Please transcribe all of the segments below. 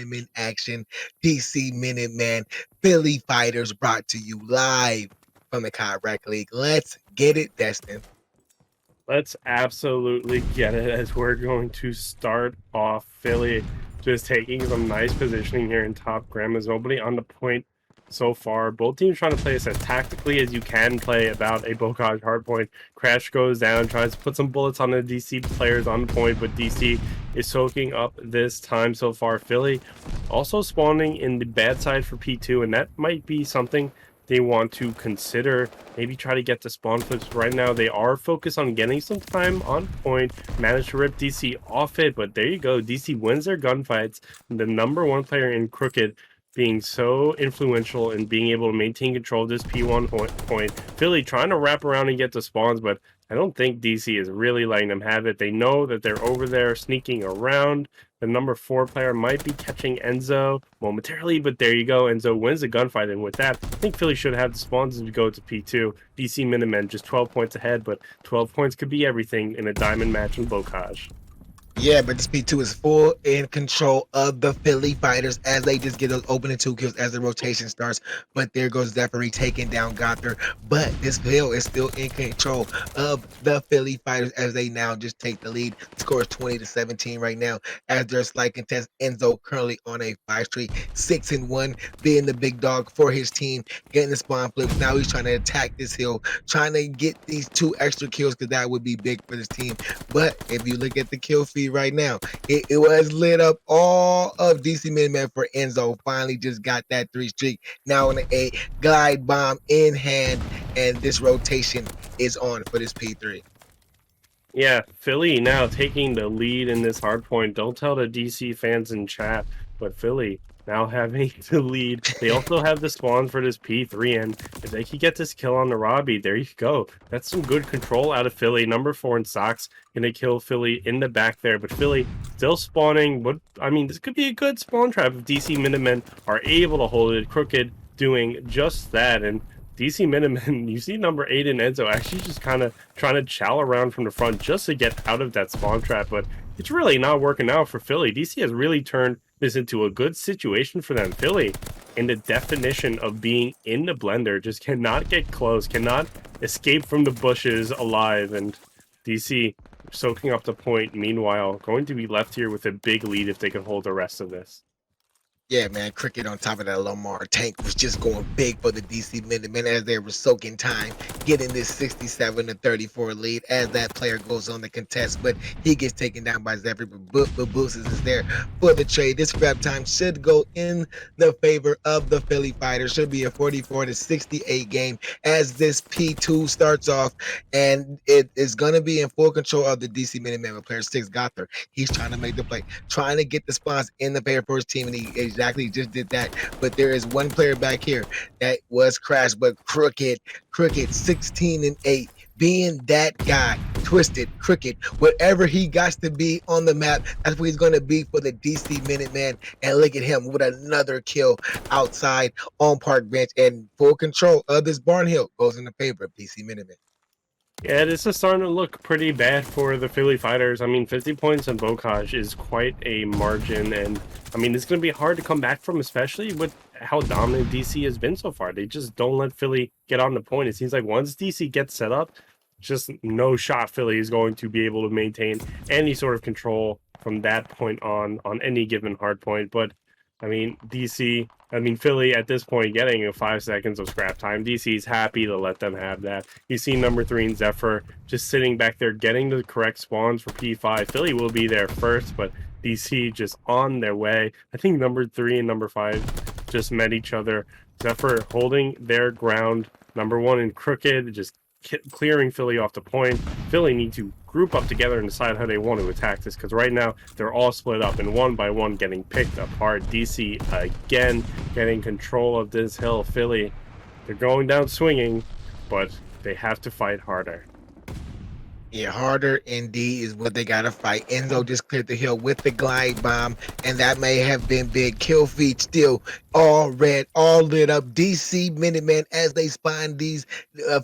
diamond action. DC Minutemen, Philly Fighters brought to you live from the Kayak League. Let's get it, Destin. Let's absolutely get it as we're going to start off Philly just taking some nice positioning here in top Grandma's nobody on the point so far. Both teams trying to play this as tactically as you can play about a Bocage hardpoint. Crash goes down, tries to put some bullets on the DC players on the point, but DC is soaking up this time so far. Philly also spawning in the bad side for P2, and that might be something they want to consider. Maybe try to get the spawn flips. Right now they are focused on getting some time on point, managed to rip DC off it, but there you go, DC wins their gunfights. The number one player in Crooked being so influential in being able to maintain control of this P1 point. Philly trying to wrap around and get the spawns, but I don't think DC is really letting them have it. They know that they're over there sneaking around. The number 4 player might be catching Enzo momentarily, but there you go. Enzo wins the gunfight, and with that, I think Philly should have the spawns as we go to P2. DC Minutemen just 12 points ahead, but 12 points could be everything in a diamond match in Bocage. Yeah, but this P2 is full in control of the Philly Fighters as they just get those opening 2 kills as the rotation starts. But there goes Zephyr taking down Gothard. But this Hill is still in control of the Philly Fighters as they now just take the lead. Score is 20-17 right now as their slight contest. Enzo currently on a 5 streak, 6-1, being the big dog for his team, getting the spawn flips. Now he's trying to attack this Hill, trying to get these 2 extra kills because that would be big for this team. But if you look at the kill feed right now, it was lit up all of DC Minutemen for Enzo. Finally just got that 3 streak, now on a glide bomb in hand, and this rotation is on for this P3. Yeah, Philly now taking the lead in this hard point. Don't tell the DC fans in chat, but Philly now having the lead. They also have the spawn for this P3, and if they could get this kill on the Robbie, there you go. That's some good control out of Philly. Number 4 in Socks gonna kill Philly in the back there, but Philly still spawning. But I mean, this could be a good spawn trap if DC Minutemen are able to hold it. Crooked doing just that, and DC Minutemen, you see number 8 in Enzo actually just kind of trying to chow around from the front just to get out of that spawn trap, but it's really not working out for Philly. DC has really turned this into a good situation for them. Philly, in the definition of being in the blender, just cannot get close, cannot escape from the bushes alive, and DC soaking up the point. Meanwhile, going to be left here with a big lead if they can hold the rest of this. Yeah, man, Cricket on top of that Lamar tank was just going big for the DC Minutemen as they were soaking time, getting this 67-34 lead as that player goes on the contest, but he gets taken down by Zephyr, but Booses is there for the trade. This scrap time should go in the favor of the Philly Fighters. Should be a 44-68 game as this P2 starts off, and it is going to be in full control of the DC Minutemen with player 6, Gothard. He's trying to make the play, trying to get the spawns in the favor for his team, and he exactly just did that. But there is one player back here that was crashed, but Crooked 16-8, being that guy, twisted Crooked, whatever he got to be on the map, that's what he's going to be for the DC Minutemen. And look at him with another kill outside on Park Bench, and full control of this Barn Hill goes in the favor of DC Minutemen. Yeah, this is starting to look pretty bad for the Philly Fighters. I mean, 50 points in Bocage is quite a margin, and I mean, it's going to be hard to come back from, especially with how dominant DC has been so far. They just don't let Philly get on the point. It seems like once DC gets set up, just no shot Philly is going to be able to maintain any sort of control from that point on any given hard point. But I mean, Philly at this point getting 5 seconds of scrap time. DC's happy to let them have that. You see number 3 in Zephyr just sitting back there getting the correct spawns for P5. Philly will be there first, but DC just on their way. I think number 3 and number 5 just met each other. Zephyr holding their ground. Number 1 in Crooked just clearing Philly off the point. Philly need to group up together and decide how they want to attack this, because right now they're all split up and one by one getting picked apart. DC again getting control of this hill. Philly, they're going down swinging, but they have to fight harder. Yeah, harder indeed is what they gotta fight. Enzo just cleared the hill with the glide bomb, and that may have been big. Kill feed still all red, all lit up. DC Minutemen as they spawn these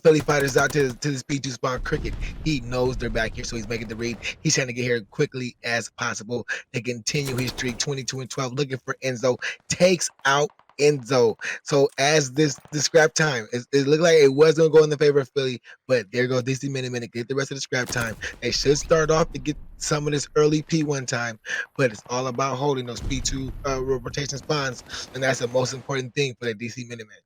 Philly fighters out to the speed to spawn Cricket. He knows they're back here, so he's making the read. He's trying to get here quickly as possible to continue his streak 22 and 12, looking for Enzo. Takes out Enzo. So as this scrap time, it looked like it was gonna go in the favor of Philly, but there goes DC Minutemen to get the rest of the scrap time. They should start off to get some of this early P1 time, but it's all about holding those P2 rotation spawns, and that's the most important thing for the DC Minutemen.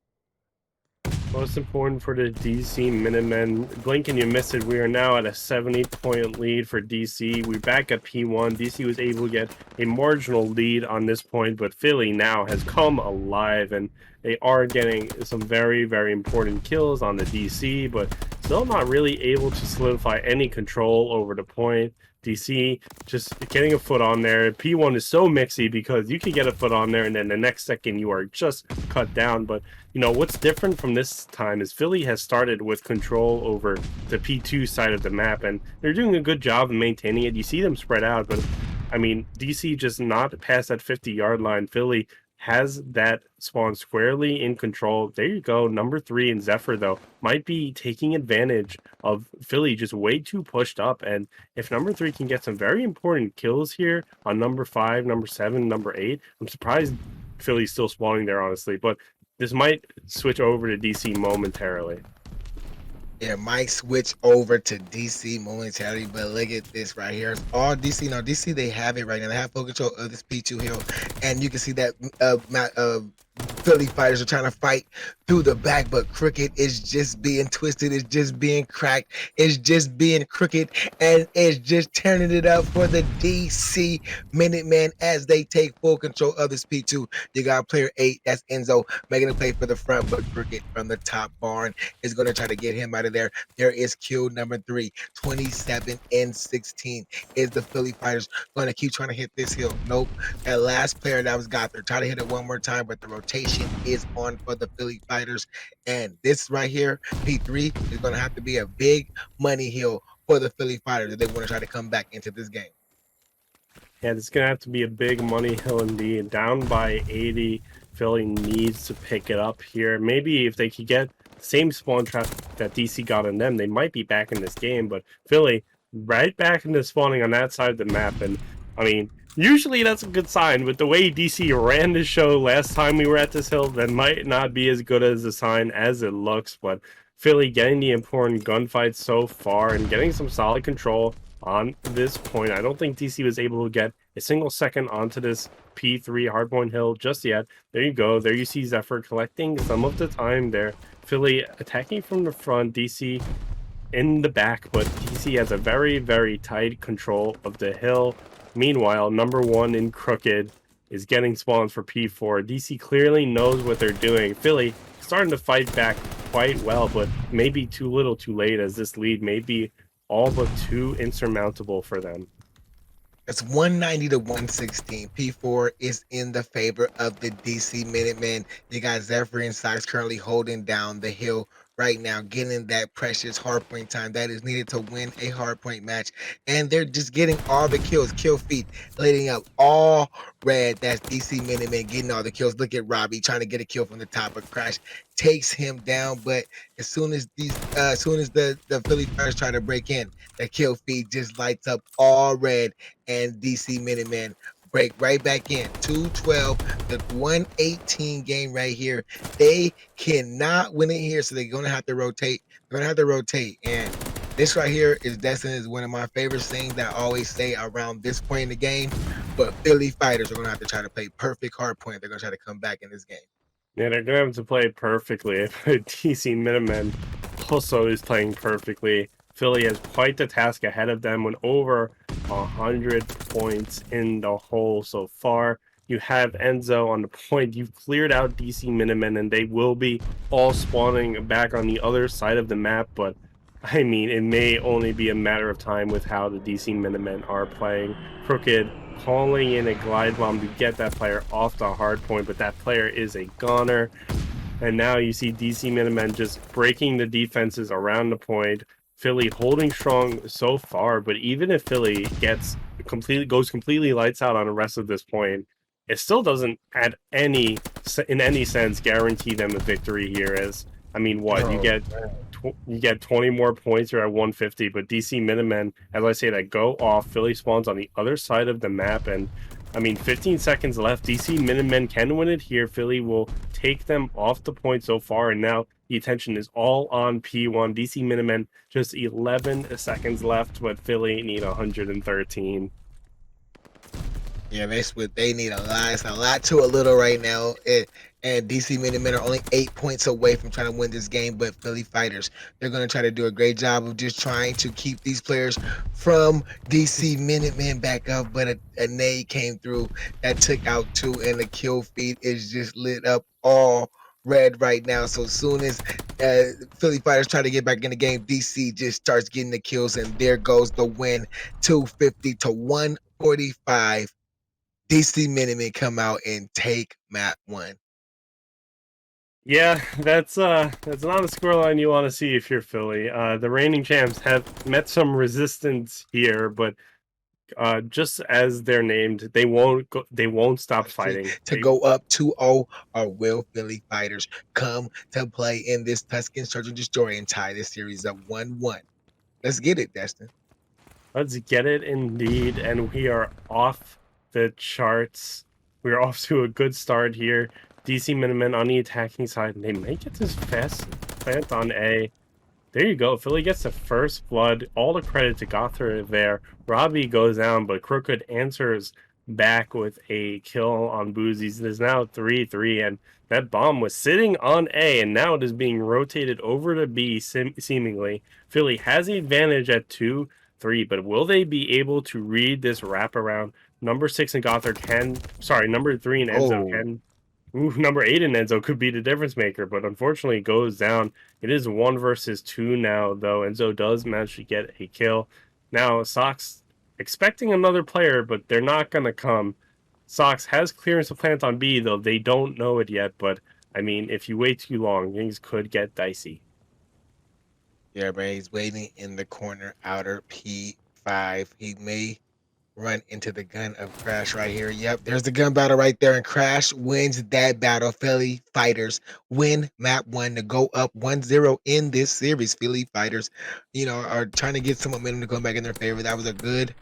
Most important for the DC Minutemen. Blink and you miss it. We are now at a 70-point lead for DC. We're back at P1. DC was able to get a marginal lead on this point, but Philly now has come alive, and they are getting some very, very important kills on the DC, but still not really able to solidify any control over the point. DC just getting a foot on there. P1 is so mixy because you could get a foot on there and then the next second you are just cut down. But you know what's different from this time is Philly has started with control over the P2 side of the map, and they're doing a good job of maintaining it. You see them spread out, but I mean DC just not past that 50-yard line. Philly has that spawn squarely in control. There you go. Number 3 in Zephyr, though, might be taking advantage of Philly just way too pushed up. And if number 3 can get some very important kills here on number 5, number 7, number 8, I'm surprised Philly's still spawning there, honestly. But this might switch over to DC momentarily. Yeah, might switch over to DC momentarily, but look at this right here. It's all DC. Now, DC, they have it right now. They have full control of this P2 hill, and you can see that Philly fighters are trying to fight through the back, but Cricket is just being twisted, it's just being cracked, it's just being crooked, and it's just turning it up for the DC Minutemen as they take full control of this P2. You got player 8, that's Enzo, making a play for the front, but Cricket from the top barn is going to try to get him out of there. There is kill number 3, 27 and 16. Is the Philly fighters going to keep trying to hit this hill? Nope. That last player that was got there, try to hit it one more time, but the rotation is on for the Philly fighters. And this right here, P3, is going to have to be a big money hill for the Philly fighters if they want to try to come back into this game. Yeah, it's going to have to be a big money hill indeed. Down by 80, Philly needs to pick it up here. Maybe if they could get the same spawn trap that DC got on them, they might be back in this game. But Philly, right back into spawning on that side of the map. And, I mean, usually that's a good sign. But the way DC ran the show last time we were at this hill, that might not be as good as a sign as it looks. But Philly getting the important gunfights so far and getting some solid control on this point. I don't think DC was able to get a single second onto this P3 hardpoint hill just yet. There you go. There you see Zephyr collecting some of the time there. Philly attacking from the front, DC in the back, but DC has a very, very tight control of the hill. Meanwhile, number 1 in Crooked is getting spawns for P4. DC clearly knows what they're doing. Philly starting to fight back quite well, but maybe too little too late, as this lead may be all but too insurmountable for them. It's 190 to 116. P4 is in the favor of the DC Minutemen. You got Zephyr and Sox currently holding down the hill right now, getting that precious hardpoint time that is needed to win a hardpoint match. And they're just getting all the kills, kill feed, lighting up all red. That's DC Minutemen getting all the kills. Look at Robbie trying to get a kill from the top, but Crash takes him down. But as soon as the Philly fighters try to break in, the kill feed just lights up all red, and DC Minutemen break right back in. 212, the 118 game right here. They cannot win it here, so they're gonna have to rotate. They're gonna have to rotate. And this right here is destined is one of my favorite things that I always say around this point in the game. But Philly fighters are gonna have to try to play perfect hard point. They're gonna try to come back in this game. Yeah, they're going to have to play perfectly. DC Minutemen also is playing perfectly. Philly has quite the task ahead of them with over 100 points in the hole so far. You have Enzo on the point. You've cleared out DC Minutemen, and they will be all spawning back on the other side of the map. But, I mean, it may only be a matter of time with how the DC Minutemen are playing. Crooked calling in a glide bomb to get that player off the hard point, but that player is a goner. And now you see DC Minutemen just breaking the defenses around the point, Philly holding strong so far, but even if Philly goes completely lights out on the rest of this point, it still doesn't at in any sense guarantee them a victory here. As I mean, what No, you get 20 more points, you're at 150, but DC Minutemen, as I say, that go off, Philly spawns on the other side of the map, and I mean, 15 seconds left. DC Minutemen can win it here. Philly will take them off the point so far, and now the attention is all on P1. DC Minutemen just 11 seconds left, but Philly need 113. yeah, they need a lot. It's a lot to a little right now. And DC Minutemen are only 8 points away from trying to win this game. But Philly Fighters, they're going to try to do a great job of just trying to keep these players from DC Minutemen back up. But a nade came through that took out two, and the kill feed is just lit up all red right now. So as soon as Philly Fighters try to get back in the game, DC just starts getting the kills, and there goes the win, 250 to 145. DC Minutemen come out and take map one. Yeah, that's not a scoreline you want to see if you're Philly. The reigning champs have met some resistance here, but just as they're named, they won't stop fighting. To go up 2-0, or will Philly Fighters come to play in this Tuscan Search and Destroy and tie this series up 1-1? Let's get it, Destin. Let's get it indeed, and we are off the charts. We are off to a good start here. DC Minutemen on the attacking side, and they may get this fast plant on A. There you go. Philly gets the first blood. All the credit to Gothard there. Robbie goes down, but Crooked answers back with a kill on Boozies. It is now 3-3, and that bomb was sitting on A, and now it is being rotated over to B, seemingly. Philly has the advantage at 2-3, but will they be able to read this wraparound? Number 6 in Gothard number 3 in Enzo Oh, can. Ooh, number 8 in Enzo could be the difference maker, but unfortunately it goes down. It is 1 versus 2 now, though. Enzo does manage to get a kill. Now, Sox expecting another player, but they're not going to come. Sox has clearance to plant on B, though they don't know it yet, but I mean, if you wait too long, things could get dicey. yeah, man. He's waiting in the corner, outer P5. He may run into the gun of Crash right here. Yep, there's the gun battle right there, and Crash wins that battle. Philly Fighters win map one to go up 1-0 in this series. Philly Fighters, are trying to get some momentum to go back in their favor. That was a good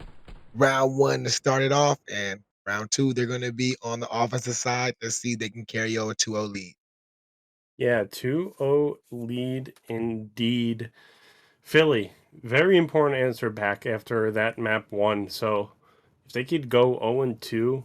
round one to start it off, and round two, they're going to be on the offensive side. Let's see if they can carry over 2-0 lead. Yeah, 2-0 lead indeed. Philly, very important answer back after that map one. So if they could go 0-2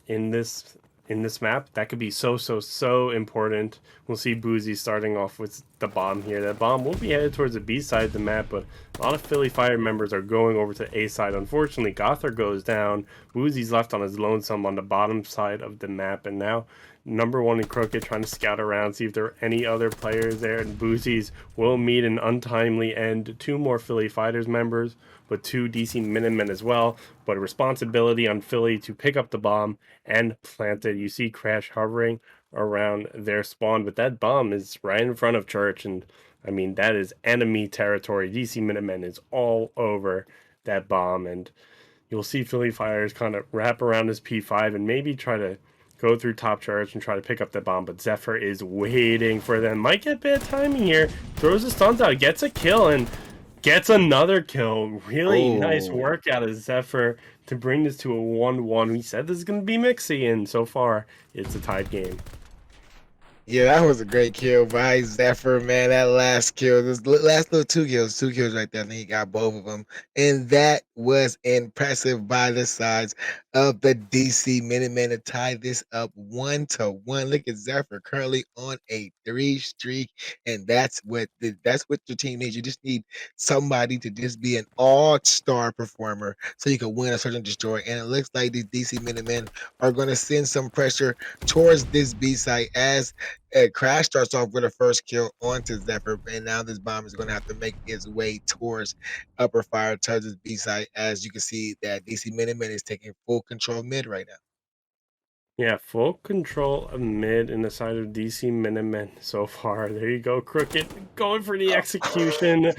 in this map, that could be so important. We'll see Boozy starting off with the bomb here. That bomb will be headed towards the B side of the map, but a lot of Philly Fire members are going over to the A side. Unfortunately, Gothard goes down. Boozy's left on his lonesome on the bottom side of the map, and now number 1 in Crooked trying to scout around, see if there are any other players there, and Boozy's will meet an untimely end. 2 more Philly Fighters members, but 2 DC Minutemen as well, but a responsibility on Philly to pick up the bomb and plant it. You see Crash hovering around their spawn, but that bomb is right in front of Church, and I mean, that is enemy territory. DC Minutemen is all over that bomb, and you'll see Philly Fires kind of wrap around this P5 and maybe try to go through top charge and try to pick up the bomb, but Zephyr is waiting for them. Might get bad timing here. Throws his stuns out, gets a kill, and gets another kill. Really nice Oh, work out of Zephyr to bring this to a 1-1. We said this is going to be mixy, and so far, it's a tied game. yeah, that was a great kill by Zephyr, man. That last kill, this last little two kills right there. I think he got both of them, and that was impressive by the sides of the DC Minutemen to tie this up 1-1. Look at Zephyr currently on a 3 streak, and that's what your team needs. You just need somebody to just be an all-star performer so you can win a Search and Destroy. And it looks like these DC Minutemen are going to send some pressure towards this B site as Crash starts off with a first kill onto Zephyr, and now this bomb is going to have to make its way towards upper fire towards this B site. As you can see, that DC Minutemen is taking full control mid right now. Yeah, full control of mid in the side of DC Minutemen so far. There you go, Crooked going for the execution.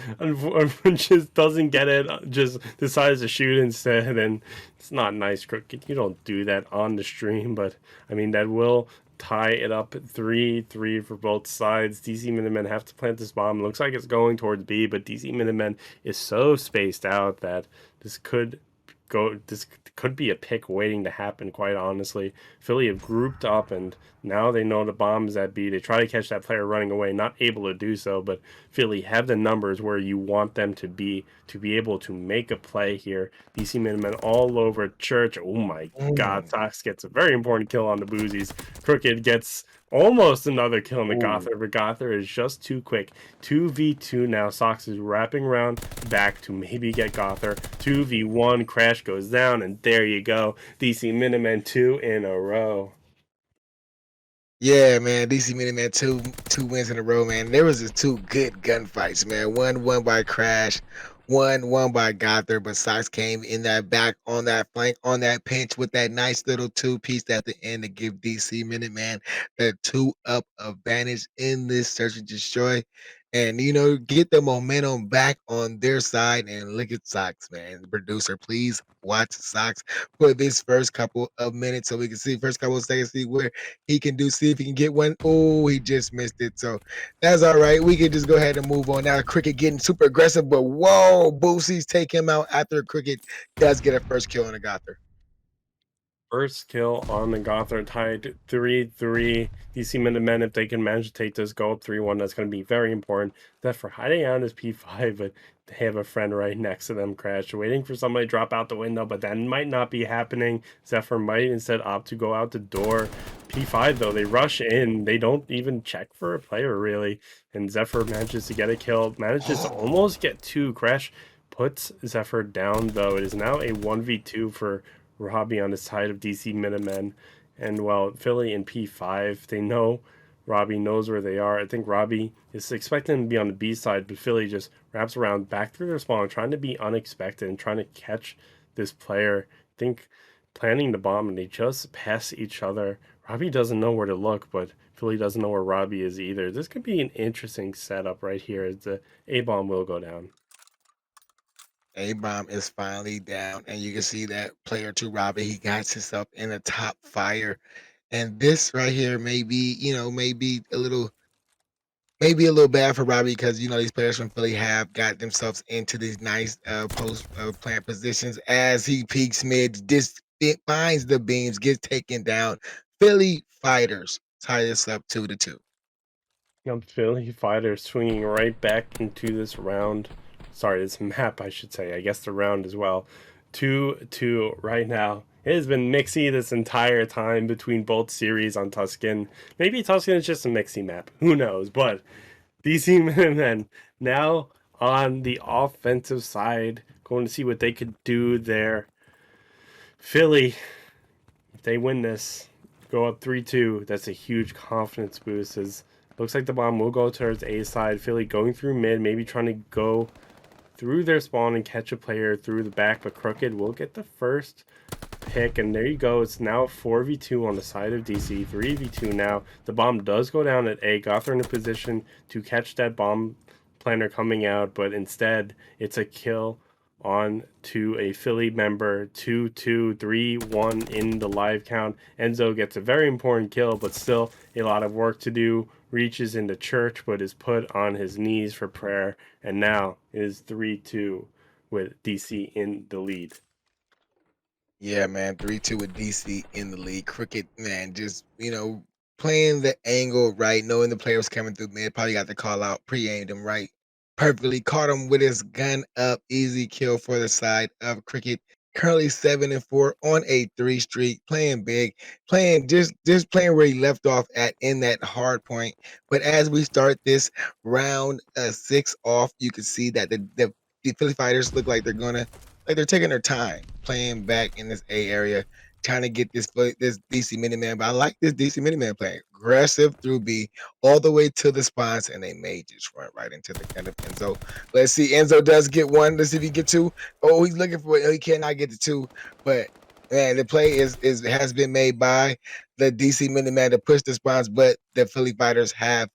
Just doesn't get it. Just decides to shoot instead, and it's not nice, Crooked. You don't do that on the stream, but I mean that will tie it up 3-3 for both sides. DC Minutemen have to plant this bomb. Looks like it's going towards B, but DC Minutemen is so spaced out that this could go. This could be a pick waiting to happen. Quite honestly, Philly have grouped up and now they know the bomb is at B. They try to catch that player running away, not able to do so, but Philly have the numbers where you want them to be able to make a play here. DC Minutemen all over Church. Oh my God, Mm. Sox gets a very important kill on the Boozies. Crooked gets almost another kill on the Ooh. Gother, but Gother is just too quick. 2v2 now. Sox is wrapping around back to maybe get Gother. 2v1, Crash goes down, and there you go. DC Minutemen 2 in a row. Yeah, man. DC Minutemen two wins in a row, man. There was just two good gunfights, man. One won by Crash, one won by Gother, but Sox came in that back on that flank on that pinch with that nice little two-piece at the end to give DC Minuteman the 2-up advantage in this search and destroy. And get the momentum back on their side. And look at Sox, man. Producer, please watch Sox for this first couple of minutes so we can see first couple of seconds, see where he can do, see if he can get one. Oh, he just missed it. So that's all right. We can just go ahead and move on. Now Cricket getting super aggressive, but whoa, Boosie's take him out after Cricket does get a first kill on the Gother. First kill on the Gother, tied 3-3. DC Minutemen, if they can manage to take this goal 3-1, that's going to be very important. That for hiding out is P5, but they have a friend right next to them, Crash, waiting for somebody to drop out the window, but that might not be happening. Zephyr might instead opt to go out the door. P5, though, they rush in. They don't even check for a player, really. And Zephyr manages to get a kill, manages to almost get two. Crash puts Zephyr down, though. It is now a 1v2 for Robbie on the side of DC Minutemen. And while Philly in P5, they know Robbie knows where they are. I think Robbie is expecting to be on the B side, but Philly just wraps around back through their spawn, trying to be unexpected and trying to catch this player. I think planning the bomb, and they just pass each other. Robbie doesn't know where to look, but Philly doesn't know where Robbie is either. This could be an interesting setup right here as the A bomb will go down. A-bomb is finally down, and you can see that player to Robbie, he got himself in a top fire. And this right here may be, maybe a little bad for Robbie because these players from Philly have got themselves into these nice post plant positions as he peaks mid, it finds the beams, gets taken down. Philly fighters tie this up 2-2. Philly fighters swinging right back into this round. Sorry, this map, I should say. I guess the round as well. 2-2 right now. It has been mixy this entire time between both series on Tuscan. Maybe Tuscan is just a mixy map. Who knows? But DC Minutemen now on the offensive side, going to see what they could do there. Philly, if they win this, go up 3-2. That's a huge confidence boost. As looks like the bomb will go towards A side. Philly going through mid, maybe trying to go through their spawn and catch a player through the back, but Crooked will get the first pick, and there you go. It's now 4v2 on the side of DC, 3v2 now. The bomb does go down at A. Gother in a position to catch that bomb planner coming out, but instead it's a kill on to a Philly member. 2-2, 3-1 in the live count. Enzo gets a very important kill, but still a lot of work to do. Reaches into church, but is put on his knees for prayer, and now it is 3-2 with DC in the lead. Yeah, man, 3-2 with DC in the league. Cricket, man, just playing the angle right, knowing the player was coming through mid, probably got the call out, pre-aimed him right, perfectly caught him with his gun up, easy kill for the side of Cricket. Currently 7-4 on a 3 streak, playing big, playing just playing where he left off at in that hard point. But as we start this round 6 off, you can see that the Philly fighters look like they're taking their time playing back in this A area, trying to get this DC Minuteman. But I like this DC Minuteman playing aggressive through B all the way to the spots, and they may just run right into the kind of Enzo. Let's see, Enzo does get one. Let's see if he get two. Oh, he's looking for it. He cannot get the two, but Man, the play is has been made by the DC Minutemen to push the bombs, but the Philly Fighters have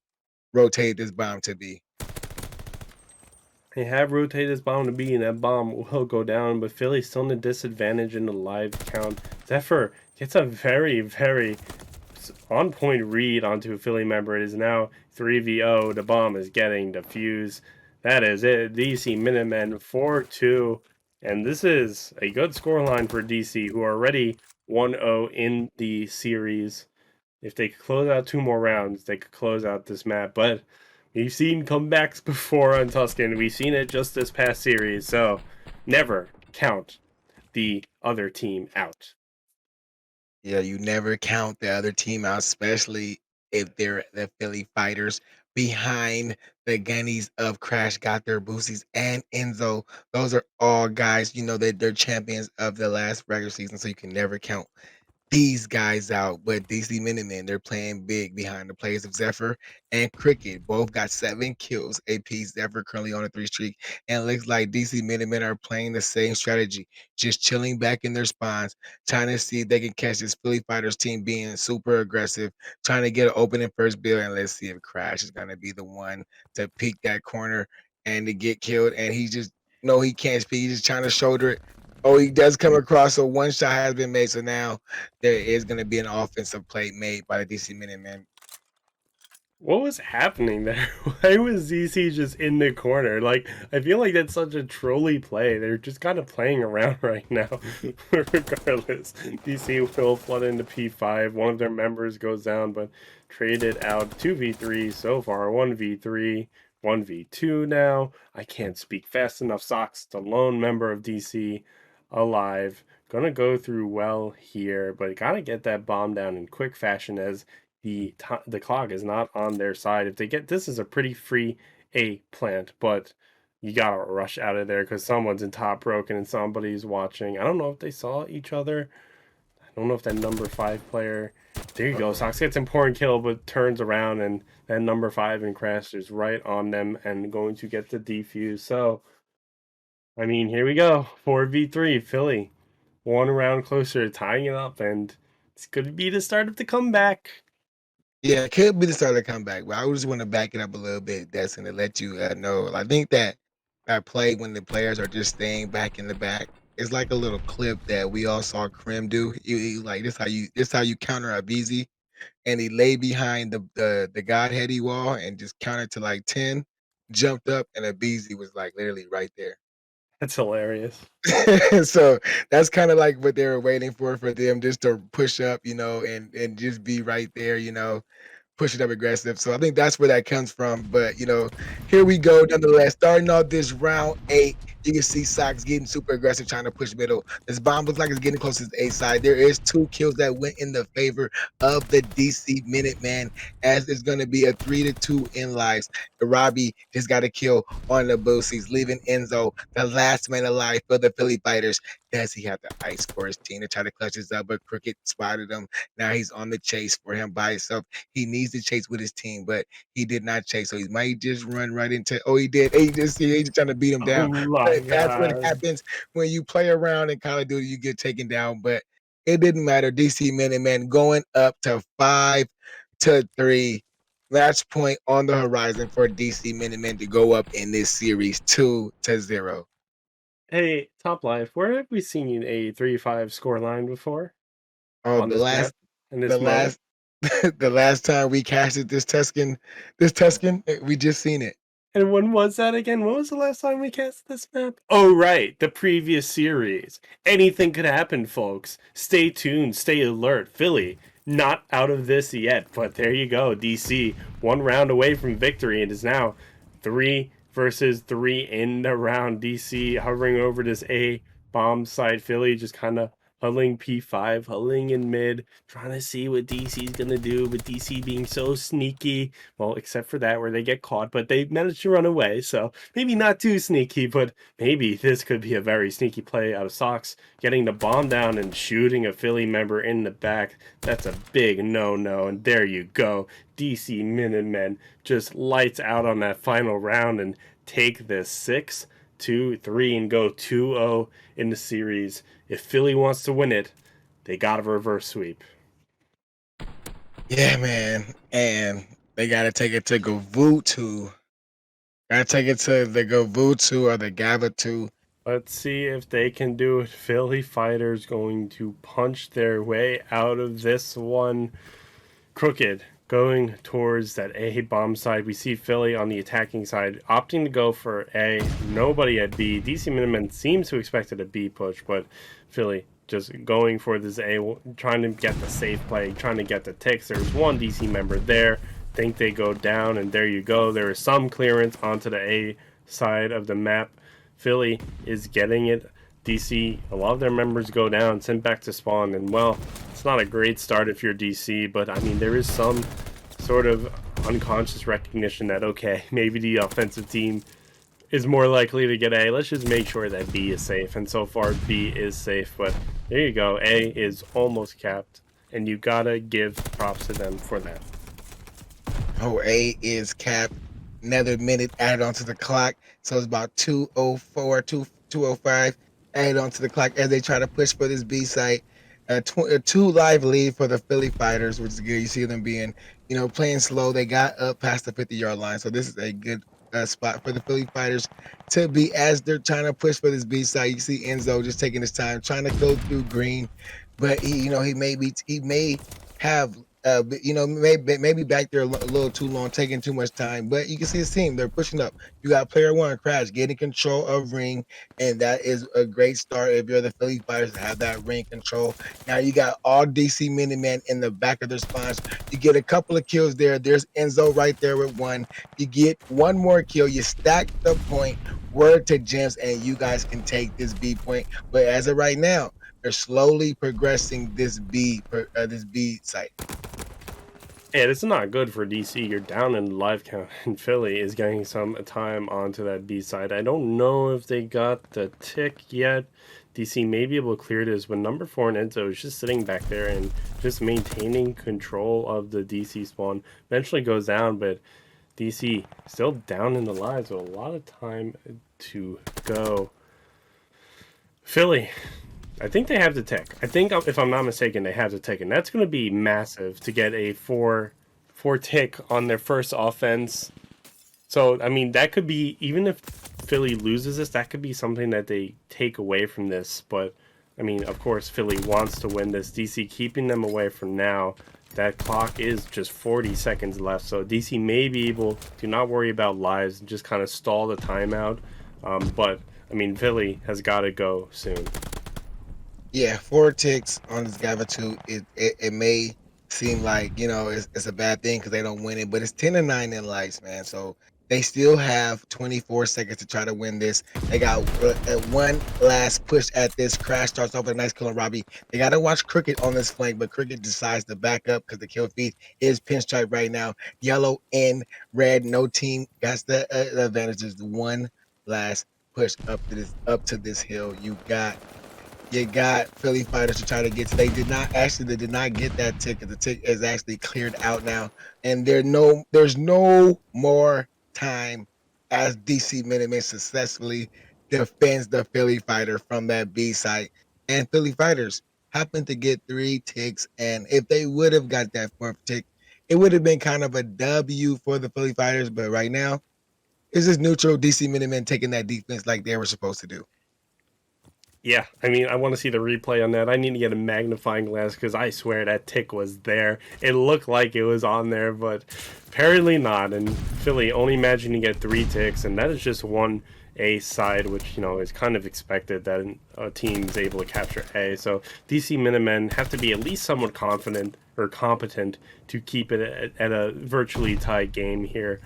rotated this bomb to be. They have rotated his bomb to B, and that bomb will go down, but Philly's still in a disadvantage in the live count. Zephyr gets a very, very on-point read onto a Philly member. It is now 3v0. The bomb is getting defused. That is it. DC Minutemen 4-2. And this is a good scoreline for DC, who are already 1-0 in the series. If they could close out 2 more rounds, they could close out this map. But we've seen comebacks before on Tuscan. We've seen it just this past series. So never count the other team out. Yeah, you never count the other team out, especially if they're the Philly Fighters behind the Gunnies of Crash got their boosties and Enzo. Those are all guys, they're champions of the last regular season, so you can never count these guys out. But DC Minutemen, they're playing big behind the plays of Zephyr and Cricket. Both got 7 kills apiece. Zephyr currently on a 3 streak. And it looks like DC Minutemen are playing the same strategy, just chilling back in their spawns, trying to see if they can catch this Philly Fighters team being super aggressive, trying to get an opening first build. And let's see if Crash is going to be the one to peek that corner and to get killed. And he just, no, he can't speak. He's just trying to shoulder it. Oh, he does come across, so one shot has been made. So now there is going to be an offensive play made by the DC Minutemen. What was happening there? Why was ZC just in the corner? Like, I feel like that's such a trolly play. They're just kind of playing around right now. Regardless, DC will flood into P5. One of their members goes down, but traded out 2v3 so far. 1v3, 1v2 now. I can't speak fast enough. Socks, the lone member of DC, alive. Gonna go through well here, but gotta get that bomb down in quick fashion as the clock is not on their side. If they get this is a pretty free A plant, but you gotta rush out of there because someone's in top broken and somebody's watching. I don't know if they saw each other. I don't know if that number 5 player. There you go. Sox gets important kill, but turns around and that number 5 and Crash is right on them and going to get the defuse. So, I mean, here we go. 4v3 Philly. 1 round closer to tying it up, and it's going to be the start of the comeback. Yeah, it could be the start of the comeback, but I just want to back it up a little bit, Destin, to let you know. I think that play when the players are just staying back in the back is like a little clip that we all saw Krim do. Like this how you counter a BZ, and he lay behind the Godheady wall and just counted to like 10, jumped up, and a BZ was like literally right there. That's hilarious. So that's kind of like what they were waiting for them just to push up, and just be right there, push it up aggressive. So I think that's where that comes from. But here we go. Nonetheless, starting off this round 8, you can see Sox getting super aggressive, trying to push middle. This bomb looks like it's getting close to the A side. There is 2 kills that went in the favor of the DC Minuteman, as it's going to be a 3-2 in lives. Robbie just got a kill on the boosies, leaving Enzo the last man alive for the Philly Fighters. Does he have the ice for his team to try to clutch this up? But Cricket spotted him. Now he's on the chase for him by himself. He needs to chase with his team, but he did not chase. So he might just run right into. Oh, he did. He's just trying to beat him Oh down. my But that's what god. happens when you play around in Call of Duty. You get taken down, but it didn't matter. DC Minutemen going up to 5-3. Match point on the horizon for DC Minutemen to go up in this series 2-0. Hey, Top Life, where have we seen a 3-5 score line before Oh, on the this map, last, in the this mode? last, the last time we casted this Tuscan, we just seen it. And when was that again? When was the last time we cast this map? Oh, right, the previous series. Anything could happen, folks. Stay tuned, stay alert. Philly, not out of this yet, but there you go. DC, 1 round away from victory. It is now 3 versus 3 in the round. DC hovering over this A bomb site. Philly just kind of huddling P5, huddling in mid, trying to see what DC's going to do, but DC being so sneaky. Well, except for that where they get caught, but they managed to run away. So maybe not too sneaky, but maybe this could be a very sneaky play out of Sox, getting the bomb down and shooting a Philly member in the back. That's a big no-no, and there you go. DC Minutemen just lights out on that final round and take this 6-2-3 and go 2-0 in the series. If Philly wants to win it, they got a reverse sweep. Yeah, man. And they gotta take it to Gavutu. Gotta take it to the Gavutu or the Gavatu. Let's see if they can do it. Philly Fighters going to punch their way out of this one. Crooked going towards that A bomb side. We see Philly on the attacking side opting to go for A. Nobody at B. DC Minutemen seems to expect it a B push, but Philly just going for this A, trying to get the safe play, trying to get the ticks. There's one DC member there. Think they go down, and there you go. There is some clearance onto the A side of the map. Philly is getting it. DC, a lot of their members go down, sent back to spawn, and well, it's not a great start if you're DC, but I mean, there is some sort of unconscious recognition that, okay, maybe the offensive team is more likely to get A. Let's just make sure that B is safe, and so far B is safe, but there you go. A is almost capped, and you gotta give props to them for that. Oh, A is capped. Another minute added onto the clock. So it's about 2:04, 2:05 added onto the clock as they try to push for this B site. A 2 live lead for the Philly Fighters, which is good. You see them being, playing slow. They got up past the 50-yard line. So this is a good spot for the Philly Fighters to be as they're trying to push for this B side. You see Enzo just taking his time, trying to go through green, but he may have maybe back there a little too long, taking too much time. But you can see his team; they're pushing up. You got player one, Crash, getting control of ring, and that is a great start if you're the Philly Fighters to have that ring control. Now you got all DC Minutemen in the back of their spawns. You get a couple of kills there. There's Enzo right there with one. You get one more kill. You stack the point. Word to Gems, and you guys can take this B point. But as of right now, they're slowly progressing this B site. Yeah, this is not good for DC. You're down in live count, and Philly is getting some time onto that B side. I don't know if they got the tick yet. DC may be able to clear this, but number 4 and Enzo is just sitting back there and just maintaining control of the DC spawn. Eventually goes down, but DC still down in the lives with a lot of time to go. Philly, I think they have the tick. I think, if I'm not mistaken, they have the tick, and that's going to be massive to get a 4 tick on their first offense. So, I mean, that could be, even if Philly loses this, that could be something that they take away from this. But, I mean, of course, Philly wants to win this. DC keeping them away for now. That clock is just 40 seconds left, so DC may be able to not worry about lives and just kind of stall the timeout. But, I mean, Philly has got to go soon. Yeah, 4 ticks on this Gavatu. It may seem like it's a bad thing because they don't win it, but it's 10-9 in lives, man. So they still have 24 seconds to try to win this. They got one last push at this. Crash starts off with a nice kill on Robbie. They got to watch Cricket on this flank, but Cricket decides to back up because the kill feed is pinstripe right now. Yellow and red, no team got the advantages. One last push up to this hill. You got Philly Fighters to try to get to. They did not get that ticket. The ticket is actually cleared out now, and there's no more time as DC Minutemen successfully defends the Philly Fighter from that B site. And Philly Fighters happen to get 3 ticks, and if they would have got that 4th tick, it would have been kind of a W for the Philly Fighters. But right now, it's just neutral. DC Minutemen taking that defense like they were supposed to do. Yeah, I mean, I want to see the replay on that. I need to get a magnifying glass because I swear that tick was there. It looked like it was on there, but apparently not. And Philly only managing to get 3 ticks, and that is just one A side, which, is kind of expected that a team is able to capture A. So DC Minutemen have to be at least somewhat confident or competent to keep it at a virtually tied game here.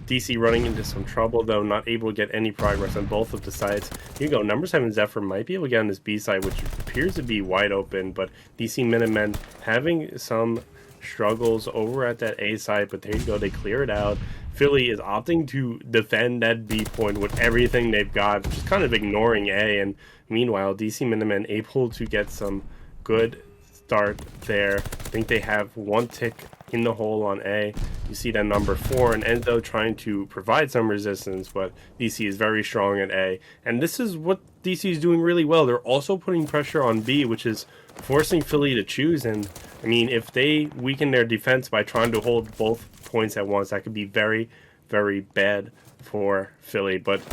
DC running into some trouble, though, not able to get any progress on both of the sides. Here you go. Number 7 Zephyr might be able to get on this B side, which appears to be wide open, but DC Minutemen having some struggles over at that A side, but there you go. They clear it out. Philly is opting to defend that B point with everything they've got, just kind of ignoring A, and meanwhile, DC Minutemen able to get some good start there. I think they have 1 tick in the hole on A. You see that number 4 and Enzo trying to provide some resistance, but DC is very strong at A. And this is what DC is doing really well. They're also putting pressure on B, which is forcing Philly to choose. And I mean, if they weaken their defense by trying to hold both points at once, that could be very, very bad for Philly. But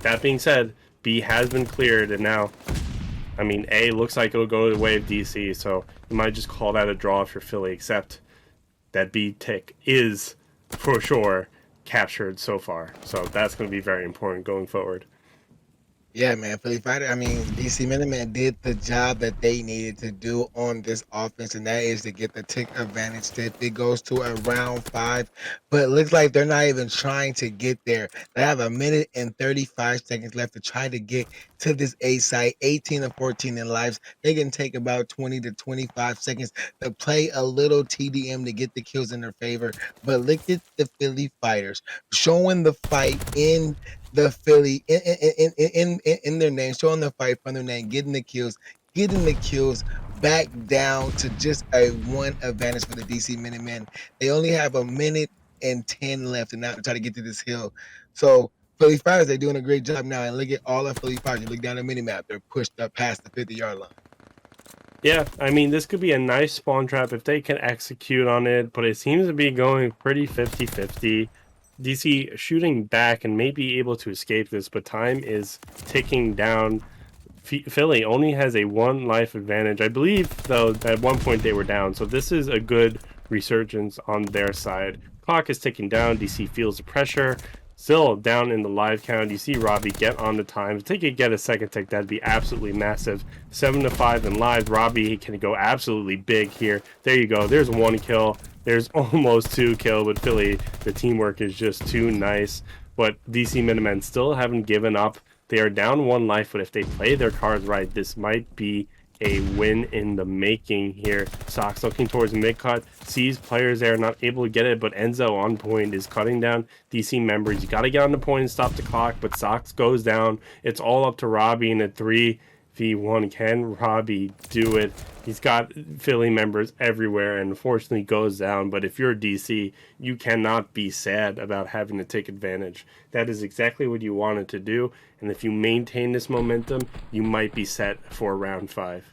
that being said, B has been cleared, and now, I mean, A looks like it'll go the way of DC, so you might just call that a draw for Philly, except that B tick is for sure captured so far. So that's going to be very important going forward. Yeah, man, Philly Fighter. I mean, DC Minutemen did the job that they needed to do on this offense, and that is to get the tick advantage if it goes to a round 5. But it looks like they're not even trying to get there. They have a minute and 35 seconds left to try to get to this A site, 18 to 14 in lives. They can take about 20 to 25 seconds to play a little TDM to get the kills in their favor. But look at the Philly Fighters showing the fight in the Philly in their name, showing the fight from their name, getting the kills back down to just a 1 advantage for the DC Minutemen. They only have a minute and 10 left, and now to try to get to this hill. So Philly Fighters, they're doing a great job now. And look at all of Philly Fighters. You look down the mini map, they're pushed up past the 50-yard line. Yeah, I mean, this could be a nice spawn trap if they can execute on it, but it seems to be going pretty 50-50. DC shooting back and may be able to escape this, but time is ticking down. Philly only has a 1 life advantage. I believe, though, at one point they were down, so this is a good resurgence on their side. Clock is ticking down. DC feels the pressure. Still down in the live count. You see Robbie get on the time. If they could get a second tick, that'd be absolutely massive. 7 to 5 in live. Robbie can go absolutely big here. There you go. There's 1 kill. There's almost 2 kill, but Philly, the teamwork is just too nice. But DC Minutemen still haven't given up. They are down 1 life, but if they play their cards right, this might be a win in the making here. Sox looking towards mid-cut, sees players there, not able to get it, but Enzo on point is cutting down DC members. You got to get on the point and stop the clock, but Sox goes down. It's all up to Robbie in a 3v1. Can Robbie do it? He's got Philly members everywhere and unfortunately goes down. But if you're DC, you cannot be sad about having to take advantage. That is exactly what you wanted to do. And if you maintain this momentum, you might be set for round 5.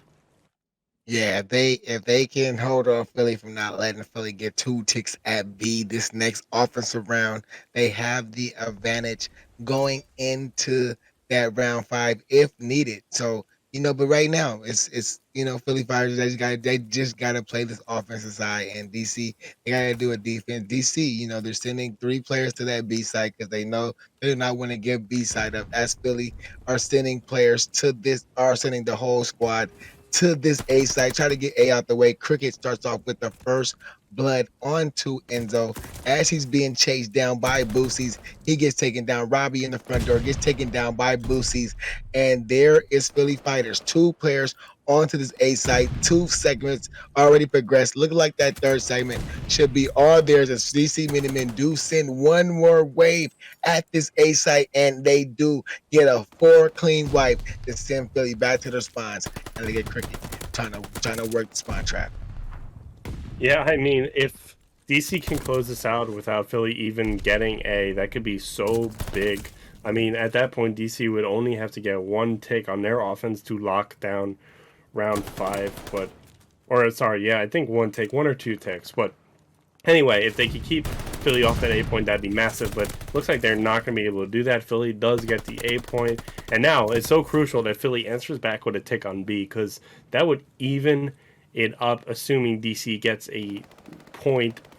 Yeah, if they can hold off Philly from not letting Philly get 2 ticks at B this next offensive round, they have the advantage going into that round 5 if needed. So, but right now it's Philly Fighters, they just gotta play this offensive side, and DC, they gotta do a defense. DC, they're sending 3 players to that B side because they know they're not want to give B side up, as Philly are sending sending the whole squad to this A side, try to get A out the way. Cricket starts off with the first blood onto Enzo as he's being chased down by Boosies. He gets taken down. Robbie in the front door gets taken down by Boosies, and there is Philly Fighters. 2 players onto this A site. 2 segments already progressed. Looking like that 3rd segment should be all theirs as DC Minutemen do send 1 more wave at this A site, and they do get a 4 clean wipe to send Philly back to their spawns, and they get Cricket trying to work the spawn trap. Yeah, I mean, if DC can close this out without Philly even getting A, that could be so big. I mean, at that point, DC would only have to get 1 tick on their offense to lock down round 5. I think 1 tick, 1 or 2 ticks. But anyway, if they could keep Philly off that A point, that'd be massive. But looks like they're not going to be able to do that. Philly does get the A point. And now it's so crucial that Philly answers back with a tick on B, because that would even it up, assuming DC gets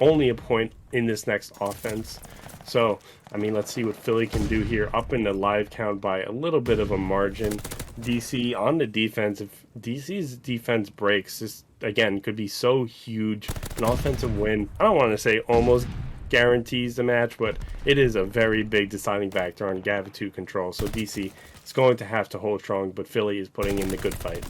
only a point in this next offense. So, I mean, let's see what Philly can do here, up in the live count by a little bit of a margin. DC on the defense, if DC's defense breaks, this, again, could be so huge. An offensive win, I don't want to say almost guarantees the match, but it is a very big deciding factor on Gavitu control. So DC is going to have to hold strong, but Philly is putting in the good fight.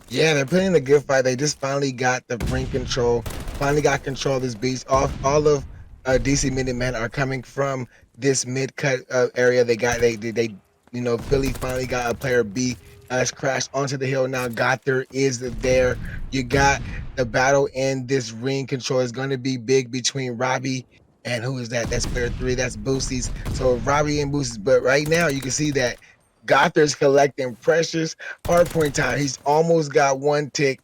Yeah, they're putting in a good fight. They just finally got the brink control, finally got control of this beast. All of DC Minutemen are coming from this mid-cut area. Philly finally got a player B Has crashed onto the hill. Now Gothard is there. You got the battle in this ring control is going to be big between Robbie and who is that? That's player 3. That's Boosie's. So Robbie and Boosie's. But right now you can see that Gothard's collecting precious hard point time. He's almost got one tick.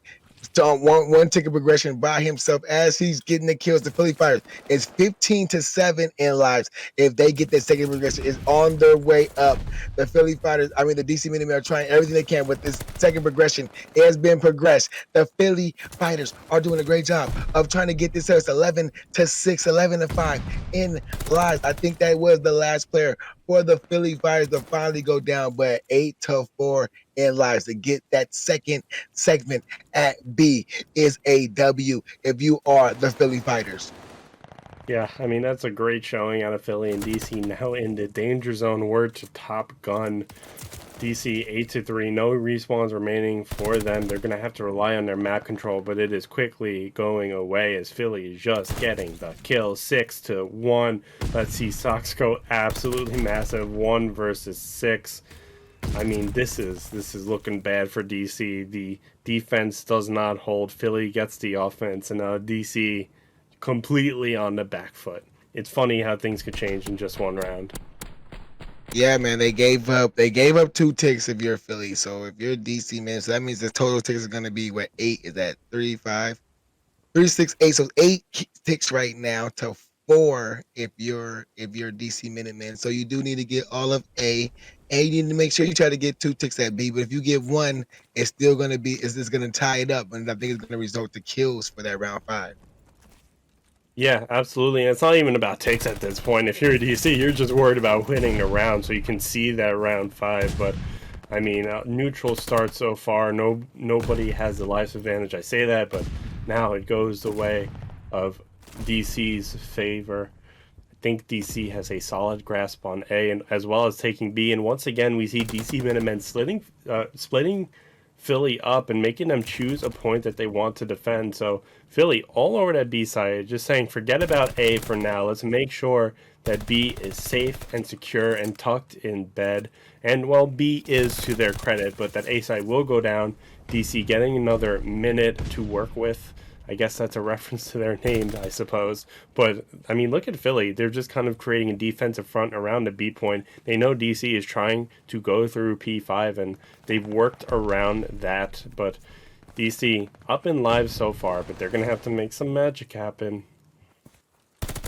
One tick of progression by himself as he's getting the kills. The Philly Fighters is 15-7 in lives. If they get that second progression, is on their way up. The Philly Fighters, I mean the DC Minutemen are trying everything they can with this second progression. It has been progressed. The Philly Fighters are doing a great job of trying to get this house 11-6, 11-5 in lives. I think that was the last player for the Philly Fighters to finally go down, but 8-4 in lives to get that second segment at B is a W if you are the Philly Fighters. Yeah, I mean, that's a great showing out of Philly and DC now in the danger zone. Word to Top Gun. DC 8-3, no respawns remaining for them. They're going to have to rely on their map control, but it is quickly going away as Philly is just getting the kill. 6-1. Let's see Sox go absolutely massive. 1 versus 6. I mean, this is looking bad for DC. The defense does not hold. Philly gets the offense, and DC completely on the back foot. It's funny how things could change in just one round. Yeah, man, they gave up 2 ticks if you're Philly. So if you're DC, man, so that means the total ticks is gonna be what 8 is that 3, 5, 3, 6, 8. So 8 ticks right now to 4 if you're DC Minutemen. So you do need to get all of A, and you need to make sure you try to get 2 ticks at B. But if you get 1, it's still gonna be it's just gonna tie it up, and I think it's gonna result to kills for that round 5. Yeah, absolutely. And it's not even about takes at this point. If you're a DC, you're just worried about winning the round, so you can see that round 5. But I mean, neutral start so far. Nobody has the life advantage. I say that, but now it goes the way of DC's favor. I think DC has a solid grasp on A, and as well as taking B. And once again, we see DC Minutemen splitting Philly up and making them choose a point that they want to defend. So Philly all over that B side, just saying forget about A for now. Let's make sure that B is safe and secure and tucked in bed. And well, B is to their credit, but that A side will go down. DC getting another minute to work with. I guess that's a reference to their name, I suppose. But, I mean, look at Philly. They're just kind of creating a defensive front around the B point. They know DC is trying to go through P5, and they've worked around that. But DC up in lives so far, but they're going to have to make some magic happen.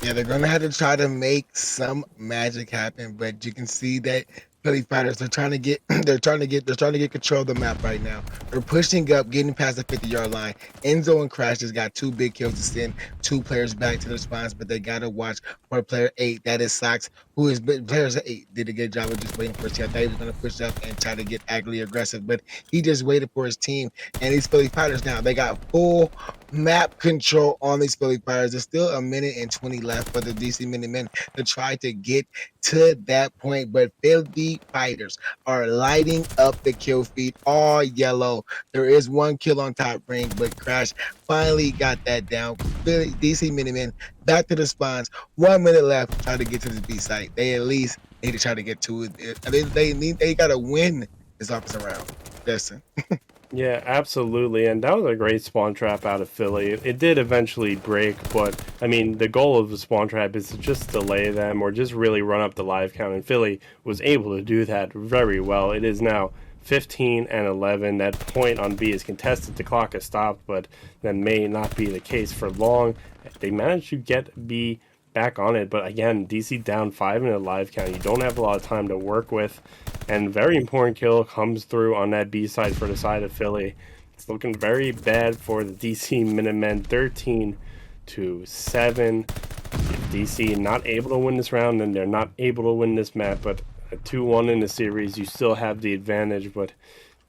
Yeah, they're gonna have to try to make some magic happen, but you can see that Philly Fighters are trying to get they're trying to get control of the map right now. They're pushing up, getting past the 50-yard line. Enzo and Crash just got 2 big kills to send 2 players back to their spawns, but they gotta watch for player 8. That is Sox, who is players 8 did a good job of just waiting for his team. I thought he was gonna push up and try to get actively aggressive, but he just waited for his team. And these Philly Fighters now they got full map control on these Philly Fighters. There's still a minute and 20 left for the DC Minutemen to try to get to that point, but Philly Fighters are lighting up the kill feed all yellow. There is 1 kill on top ring, but Crash finally got that down. DC Minutemen back to the spawns. 1 minute left. Try to get to this B site. They at least need to try to get to it. They gotta win this offensive round. Listen. Yeah, absolutely. And that was a great spawn trap out of Philly. It did eventually break, but I mean, the goal of the spawn trap is to just delay them or just really run up the live count. And Philly was able to do that very well. It is now 15-11. That point on B is contested. The clock has stopped, but that may not be the case for long. They managed to get B back on it, but again, DC down 5 in a live count. You don't have a lot of time to work with, and very important kill comes through on that B side for the side of Philly. It's looking very bad for the DC Minutemen. 13-7. If DC not able to win this round, then they're not able to win this map. But a 2-1 in the series, you still have the advantage. But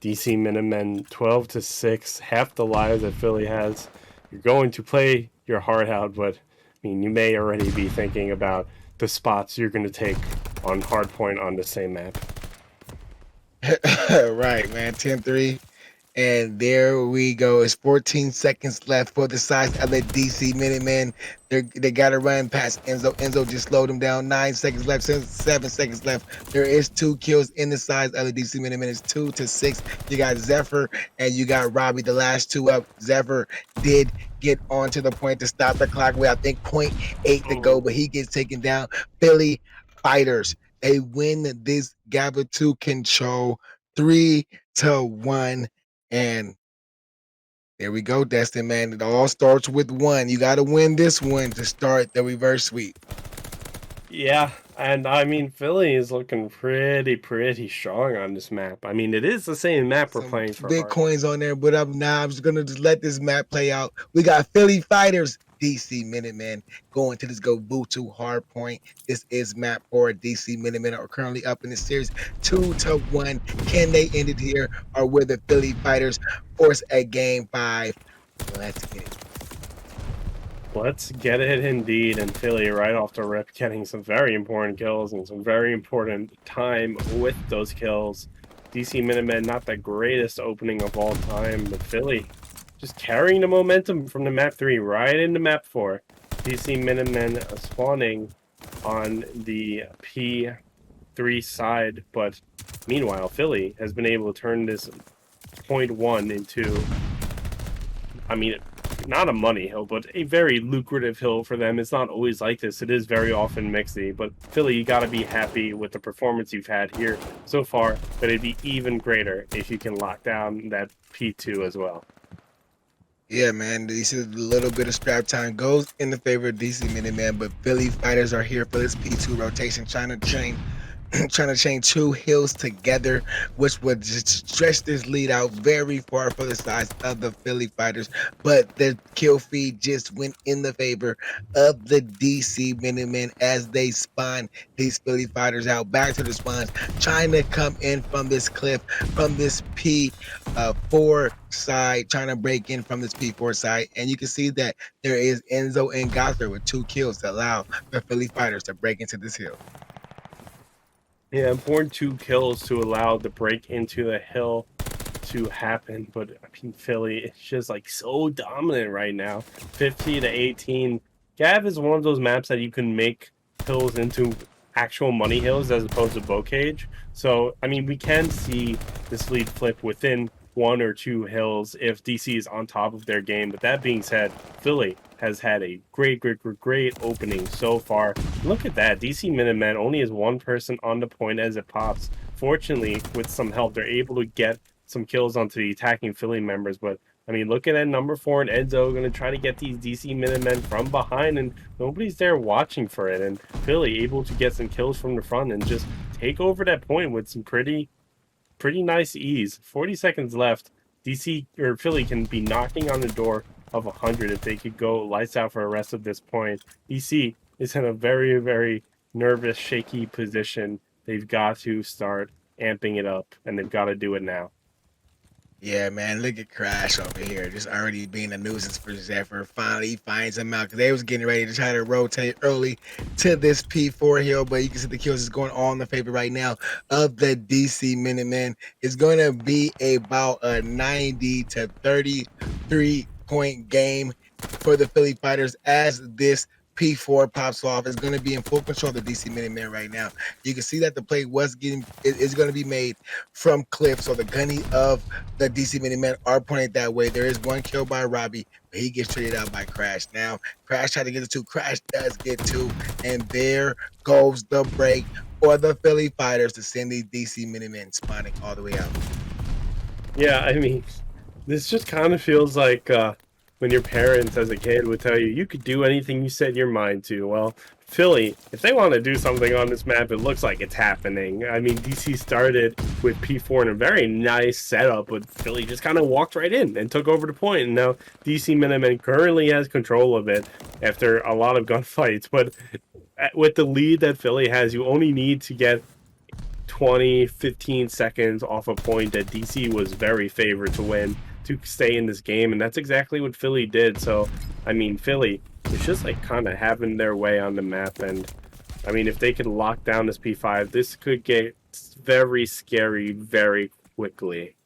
DC Minutemen 12-6, half the lives that Philly has. You're going to play your heart out, but I mean, you may already be thinking about the spots you're going to take on hardpoint on the same map. Right, man. 10-3 And there we go. It's 14 seconds left for the size of the DC Minutemen. They got to run past Enzo. Enzo just slowed him down. 9 seconds left. 7 seconds left. There is 2 kills in the size of the DC Minutemen. It's 2-6. You got Zephyr and you got Robbie. The last 2 up. Zephyr did get onto the point to stop the clock with, I think, 0.8 to go, but he gets taken down. Philly Fighters, they win this Gabba 2 control 3-1. And there we go, Destin, man. It all starts with 1. You got to win this one to start the reverse sweep. Yeah, and I mean, Philly is looking pretty strong on this map. I mean, it is the same map we're Some playing for big hard. coins on there, but I'm just gonna just let this map play out. We got Philly Fighters, DC Minutemen going to this go Boo hard point. This is map 4. DC Minutemen are currently up in the series 2-1. Can they end it here, or will the Philly Fighters force a game 5? Let's get it. Let's get it indeed, and Philly right off the rip getting some very important kills and some very important time with those kills. DC Minutemen, not the greatest opening of all time, but Philly just carrying the momentum from the map 3 right into map 4. DC Minutemen spawning on the P3 side, but meanwhile, Philly has been able to turn this point 1 into, I mean, not a money hill, but a very lucrative hill for them. It's not always like this. It is very often mixy, but Philly, you got to be happy with the performance you've had here so far, but it'd be even greater if you can lock down that P2 as well. Yeah, man, this is a little bit of scrap time goes in the favor of DC Minutemen, but Philly Fighters are here for this P2 rotation, trying to chain 2 hills together, which would just stretch this lead out very far for the size of the Philly Fighters. But the kill feed just went in the favor of the DC Minutemen as they spawn these Philly Fighters out back to the spawns, trying to come in from this cliff, from this P4 side, trying to break in from this P4 side. And you can see that there is Enzo and Gother with 2 kills to allow the Philly Fighters to break into this hill. Yeah, important 2 kills to allow the break into the hill to happen, but I mean, Philly is just like so dominant right now. 50-18. Gav is one of those maps that you can make hills into actual money hills as opposed to bow cage. So, I mean, we can see this lead flip within 1 or 2 hills if DC is on top of their game. But that being said, Philly has had a great opening so far. Look at that. DC Minutemen only has 1 person on the point as it pops. Fortunately, with some help, they're able to get some kills onto the attacking Philly members. But, I mean, looking at number 4 and Enzo, going to try to get these DC Minutemen from behind, and nobody's there watching for it. And Philly able to get some kills from the front and just take over that point with some pretty nice ease. 40 seconds left. DC or Philly can be knocking on the door of 100 if they could go lights out for the rest of this point. DC is in a very nervous, shaky position. They've got to start amping it up, and they've got to do it now. Yeah, man, look at Crash over here, just already being a nuisance for Zephyr. Finally, he finds him out because they was getting ready to try to rotate early to this P4 hill, but you can see the kills is going all in the favor right now of the DC Minutemen. It's going to be about a 90-33 point game for the Philly Fighters as this P4 pops off. Is going to be in full control of the DC Minutemen right now. You can see that the play is going to be made from Cliff, so the gunny of the DC Minutemen are pointed that way. There is 1 kill by Robbie, but he gets traded out by Crash. Now, Crash tried to get the 2. Crash does get 2, and there goes the break for the Philly Fighters to send these DC Minutemen spawning all the way out. Yeah, I mean, this just kind of feels like when your parents as a kid would tell you, you could do anything you set your mind to. Well, Philly, if they want to do something on this map, it looks like it's happening. I mean, DC started with P4 in a very nice setup, but Philly just kind of walked right in and took over the point. And now DC Minutemen currently has control of it after a lot of gunfights. But with the lead that Philly has, you only need to get 15 seconds off a point that DC was very favored to win to stay in this game, and that's exactly what Philly did. So, I mean, Philly is just like kind of having their way on the map, and I mean, if they could lock down this P5, this could get very scary very quickly.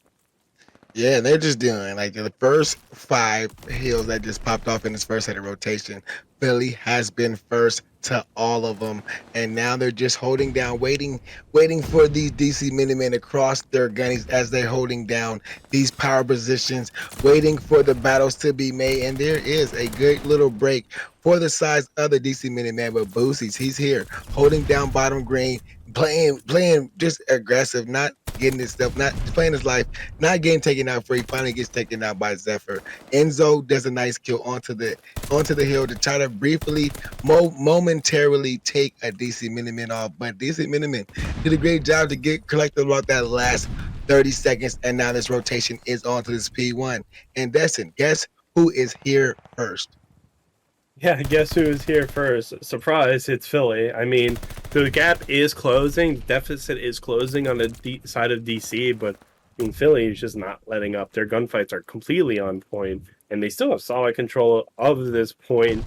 Yeah, they're just doing like the first five hills that just popped off in this first set of rotation. Philly has been first to all of them, and now they're just holding down, waiting for these DC Minutemen across their gunnies as they're holding down these power positions, waiting for the battles to be made. And there is a good little break for the size of the DC Minutemen, but Boosie's he's here holding down bottom green, playing just aggressive, not getting his stuff, not playing his life, not getting taken out for he finally gets taken out by Zephyr. Enzo does a nice kill onto the hill to try to briefly, momentarily take a DC Minutemen off. But DC Minutemen did a great job to get collected about that last 30 seconds. And now this rotation is on to this P1. And Destin, guess who is here first? Yeah, guess who is here first? Surprise, it's Philly. I mean, the gap is closing, the deficit is closing on the side of DC, but I mean, Philly is just not letting up. Their gunfights are completely on point, and they still have solid control of this point.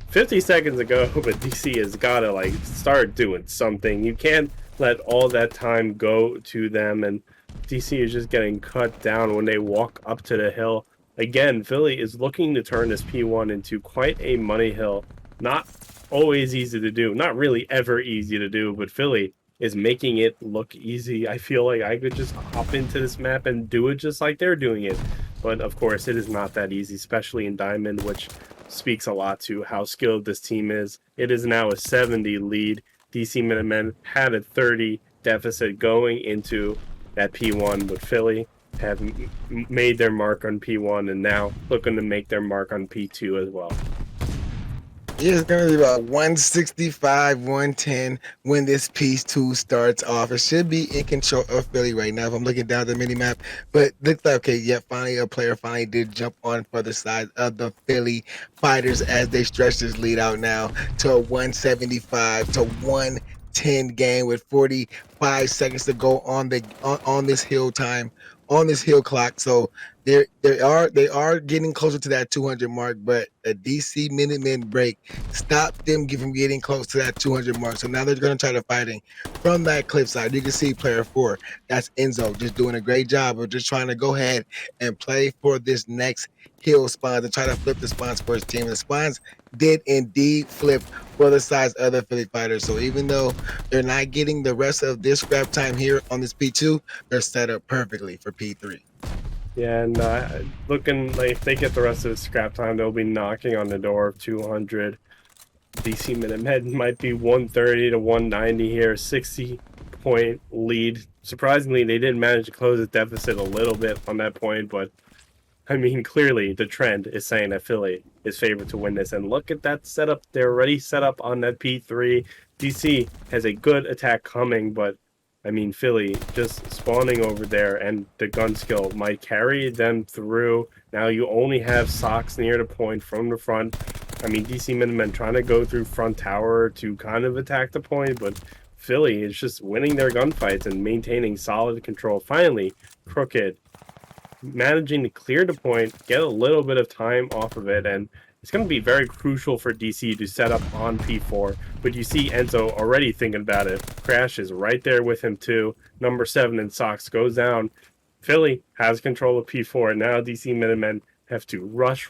50 seconds ago, but DC has got to like start doing something. You can't let all that time go to them, and DC is just getting cut down when they walk up to the hill. Again, Philly is looking to turn this P1 into quite a money hill. Not always easy to do, not really ever easy to do, but Philly is making it look easy. I feel like I could just hop into this map and do it just like they're doing it. But of course, it is not that easy, especially in Diamond, which speaks a lot to how skilled this team is. It is now a 70 lead. DC Minutemen had a 30 deficit going into that P1, but Philly have made their mark on P1 and now looking to make their mark on P2 as well. Yeah, it's gonna be about 165, 110 when this piece two starts off. It should be in control of Philly right now if I'm looking down the mini map. But looks like okay, yeah, finally a player finally did jump on for the side of the Philly fighters as they stretch this lead out now to a 175 to 110 game with 45 seconds to go on this hill time on this hill clock. So they are getting closer to that 200 mark, but a DC Minutemen break stopped them from getting close to that 200 mark. So now they're going to try to fighting from that cliffside. You can see player 4, that's Enzo, just doing a great job of just trying to go ahead and play for this next hill spawn to try to flip the spawns for his team. The spawns did indeed flip for the size of the Philly fighters. So even though they're not getting the rest of this scrap time here on this P2, they're set up perfectly for P3. Yeah, and looking like if they get the rest of the scrap time, they'll be knocking on the door of 200. DC Minutemen might be 130 to 190 here, 60-point lead. Surprisingly, they did manage to close the deficit a little bit on that point, but I mean, clearly the trend is saying that Philly is favored to win this. And look at that setup. They're already set up on that P3. DC has a good attack coming, but I mean, Philly just spawning over there and the gun skill might carry them through. Now you only have Socks near the point from the front. I mean, DC Minutemen trying to go through front tower to kind of attack the point, but Philly is just winning their gunfights and maintaining solid control. Finally, Crooked managing to clear the point, get a little bit of time off of it, and it's going to be very crucial for DC to set up on P4. But you see Enzo already thinking about it. Crash is right there with him too. Number 7 in Socks goes down. Philly has control of P4, and now DC Minutemen have to rush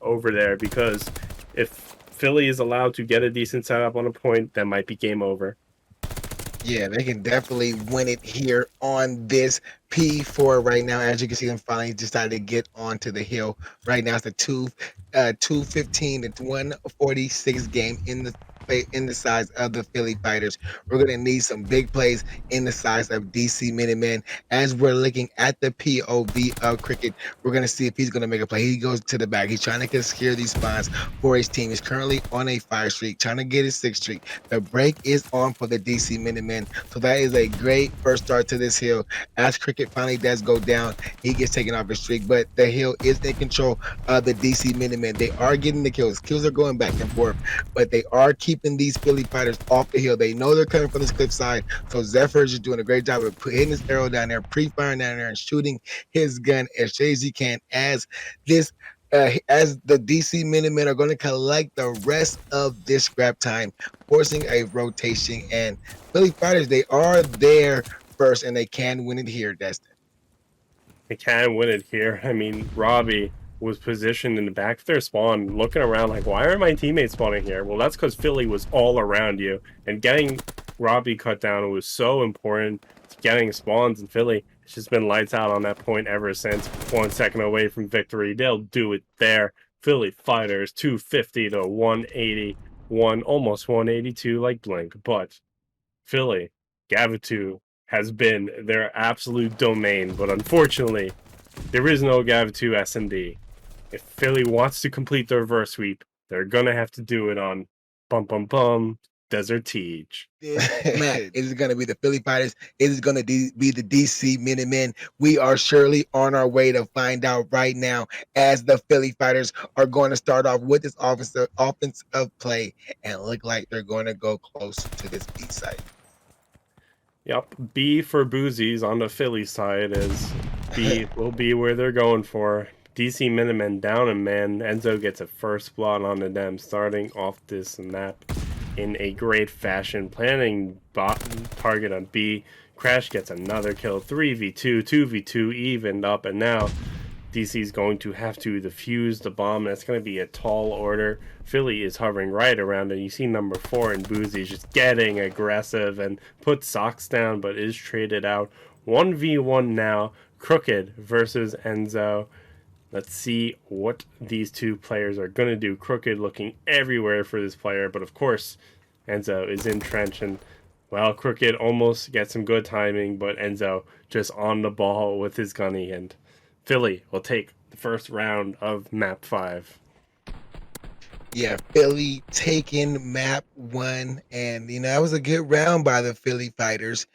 over there because if Philly is allowed to get a decent setup on a point, that might be game over. Yeah, they can definitely win it here on this P4 right now. As you can see, them finally decided to get onto the hill. Right now, it's a 215 to 146 game in the size of the Philly fighters. We're gonna need some big plays in the size of DC Minutemen. As we're looking at the POV of Cricket, we're gonna see if he's gonna make a play. He goes to the back. He's trying to secure these spawns for his team. He's currently on a 5 streak, trying to get his 6 streak. The break is on for the DC Minutemen. So that is a great first start to this hill. As Cricket finally does go down, he gets taken off his streak, but the hill is in control of the DC Minutemen. They are getting the kills. Kills are going back and forth, but they are keeping these Philly fighters off the hill. They know they're coming from this cliffside. So Zephyr is just doing a great job of hitting his arrow down there, pre-firing down there, and shooting his gun as straight as he can as the DC Minutemen are going to collect the rest of this scrap time, forcing a rotation. And Philly fighters, they are there first, and they can win it here, Destin. They can win it here. I mean, Robbie was positioned in the back of their spawn, looking around like, why aren't my teammates spawning here? Well, that's because Philly was all around you, and getting Robbie cut down was so important to getting spawns in Philly. It's just been lights out on that point ever since. 1 second away from victory. They'll do it there. Philly Fighters 250 to 181, almost 182 like Blink, but Philly, Gavitu has been their absolute domain, but unfortunately, there is no Gavitu SMD. If Philly wants to complete the reverse sweep, they're gonna have to do it on bum bum bum Desert Teach. This Matt, is it going to be the Philly Fighters? Is it going to be the DC Minutemen? We are surely on our way to find out right now, as the Philly Fighters are going to start off with this offensive play and look like they're going to go close to this B site. Yep, B for Boozies on the Philly side is B will be where they're going for. DC Minutemen down a man. Enzo gets a first blood on the them, starting off this map in a great fashion, planning target on B. Crash gets another kill, 3v2, 2v2 evened up, and now DC's going to have to defuse the bomb. That's going to be a tall order. Philly is hovering right around it. You see number 4 and Boozy just getting aggressive and puts socks down, but is traded out. 1v1 now. Crooked versus Enzo. Let's see what these two players are going to do. Crooked looking everywhere for this player, but of course, Enzo is entrenched, and well, Crooked almost gets some good timing, but Enzo just on the ball with his gunny, and Philly will take the first round of map 5. Yeah, Philly taking map 1, and that was a good round by the Philly Fighters.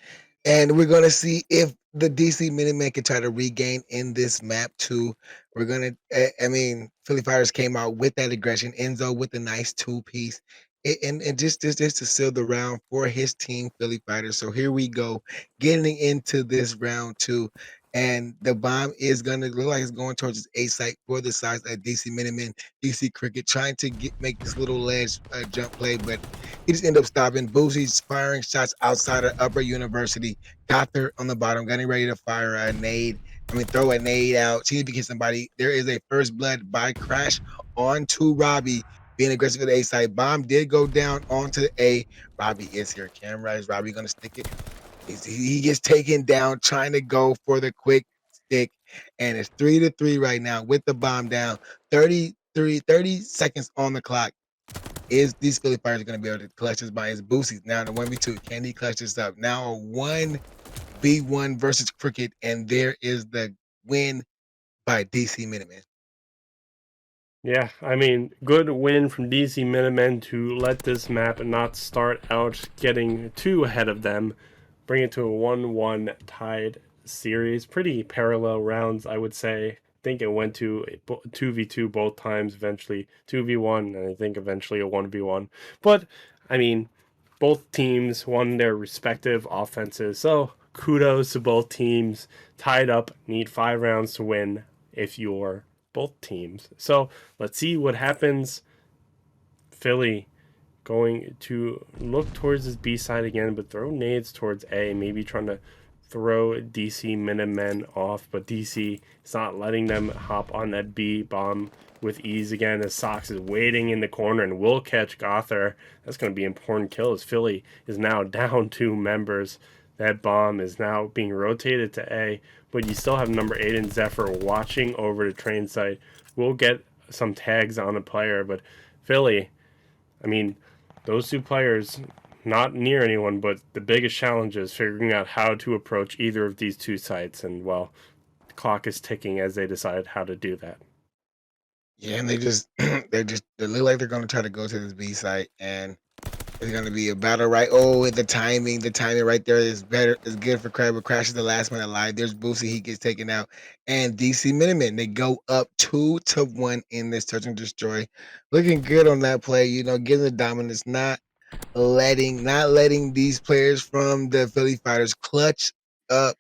And we're gonna see if the DC Minutemen can try to regain in this map too. We're gonna, I mean, Philly Fighters came out with that aggression. Enzo with a nice 2-piece, and just to seal the round for his team, Philly Fighters. So here we go, getting into this round 2, and the bomb is gonna look like it's going towards his A site for the size of DC Minutemen. DC Cricket trying to make this little ledge jump play, but he just ended up stopping. Boosie's firing shots outside of Upper University. Gothard on the bottom, getting ready to fire a nade. Throw a nade out. See if he gets somebody. There is a first blood by Crash onto Robbie, being aggressive at the A side. Bomb did go down onto the A. Robbie is here. Camera, is Robbie going to stick it? He gets taken down trying to go for the quick stick. And it's 3-3 right now with the bomb down. 30 seconds on the clock. Is these Philly Fighters going to be able to clutch this by his boosties? Now in the 1v2, can he clutch this up? Now a 1v1 versus Cricket, and there is the win by DC Minutemen. Yeah, I mean, good win from DC Minutemen to let this map not start out getting too ahead of them. Bring it to a 1-1 tied series. Pretty parallel rounds, I would say. I think it went to 2v2 both times, eventually 2v1, and I think eventually a 1v1. But, I mean, both teams won their respective offenses, so kudos to both teams. Tied up, need 5 rounds to win if you're both teams. So let's see what happens. Philly going to look towards his B side again, but throw nades towards A, maybe trying to throw DC Minutemen off, but DC is not letting them hop on that B bomb with ease again, as Sox is waiting in the corner and will catch Gother. That's going to be an important kill, as Philly is now down 2 members. That bomb is now being rotated to A, but you still have number 8 and Zephyr watching over the train site. We'll get some tags on a player, but Philly, I mean, those 2 players not near anyone, but the biggest challenge is figuring out how to approach either of these 2 sites, and well, the clock is ticking as they decide how to do that. Yeah, and they look like they're going to try to go to this B site, and it's going to be a battle, right? Oh, the timing right there is better, is good for Crab. But Crash is the last one alive. There's Boosie, he gets taken out, and DC Minutemen, they go up 2-1 in this search and destroy, looking good on that play. Getting the dominance, not letting these players from the Philly Fighters clutch up.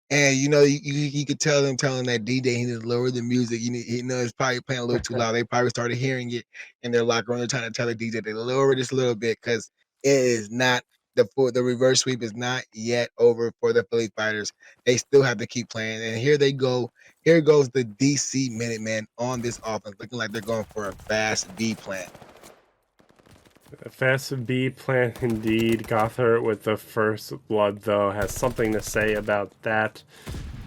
And you could tell them telling that DJ he needs to lower the music. It's probably playing a little too loud. They probably started hearing it in their locker room. They're trying to tell the DJ to lower this a little bit because it is not the reverse sweep is not yet over for the Philly Fighters. They still have to keep playing, and here they go. Here goes the DC Minutemen on this offense, looking like they're going for a fast B plan. A fast B plan indeed. Gothard with the first blood, though, has something to say about that.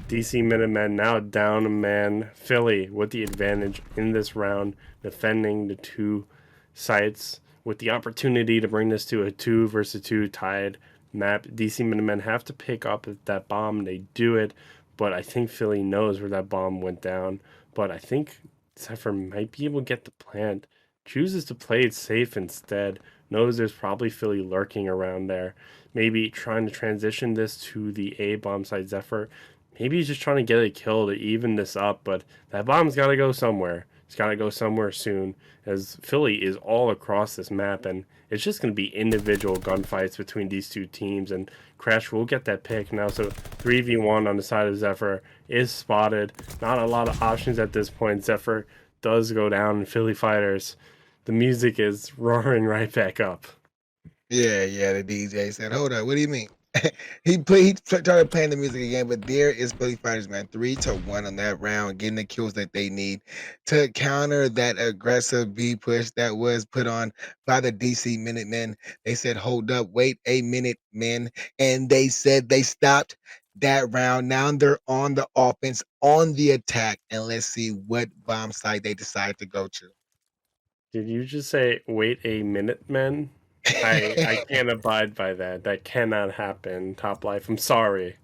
DC Minutemen now down a man. Philly with the advantage in this round, defending the two sites with the opportunity to bring this to a 2 versus 2 tied map. DC Minutemen have to pick up that bomb. They do it, but I think Philly knows where that bomb went down. But I think Zephyr might be able to get the plant. Chooses to play it safe instead. Knows there's probably Philly lurking around there. Maybe trying to transition this to the A bomb side Zephyr. Maybe he's just trying to get a kill to even this up, but that bomb's got to go somewhere. It's got to go somewhere soon, as Philly is all across this map, and it's just going to be individual gunfights between these two teams. And Crash will get that pick now, so 3v1 on the side of Zephyr is spotted. Not a lot of options at this point. Zephyr does go down, and Philly Fighters, the music is roaring right back up. Yeah, the DJ said, "Hold up, what do you mean?" He started playing the music again, but there is Philly Fighters, man, 3-1 on that round, getting the kills that they need to counter that aggressive B push that was put on by the DC Minutemen. They said, "Hold up, wait a minute, men," and they said they stopped that round. Now they're on the offense, on the attack, and let's see what bomb site they decide to go to. Did you just say wait a minute, men? I can't abide by that. That cannot happen, Top Life. I'm sorry.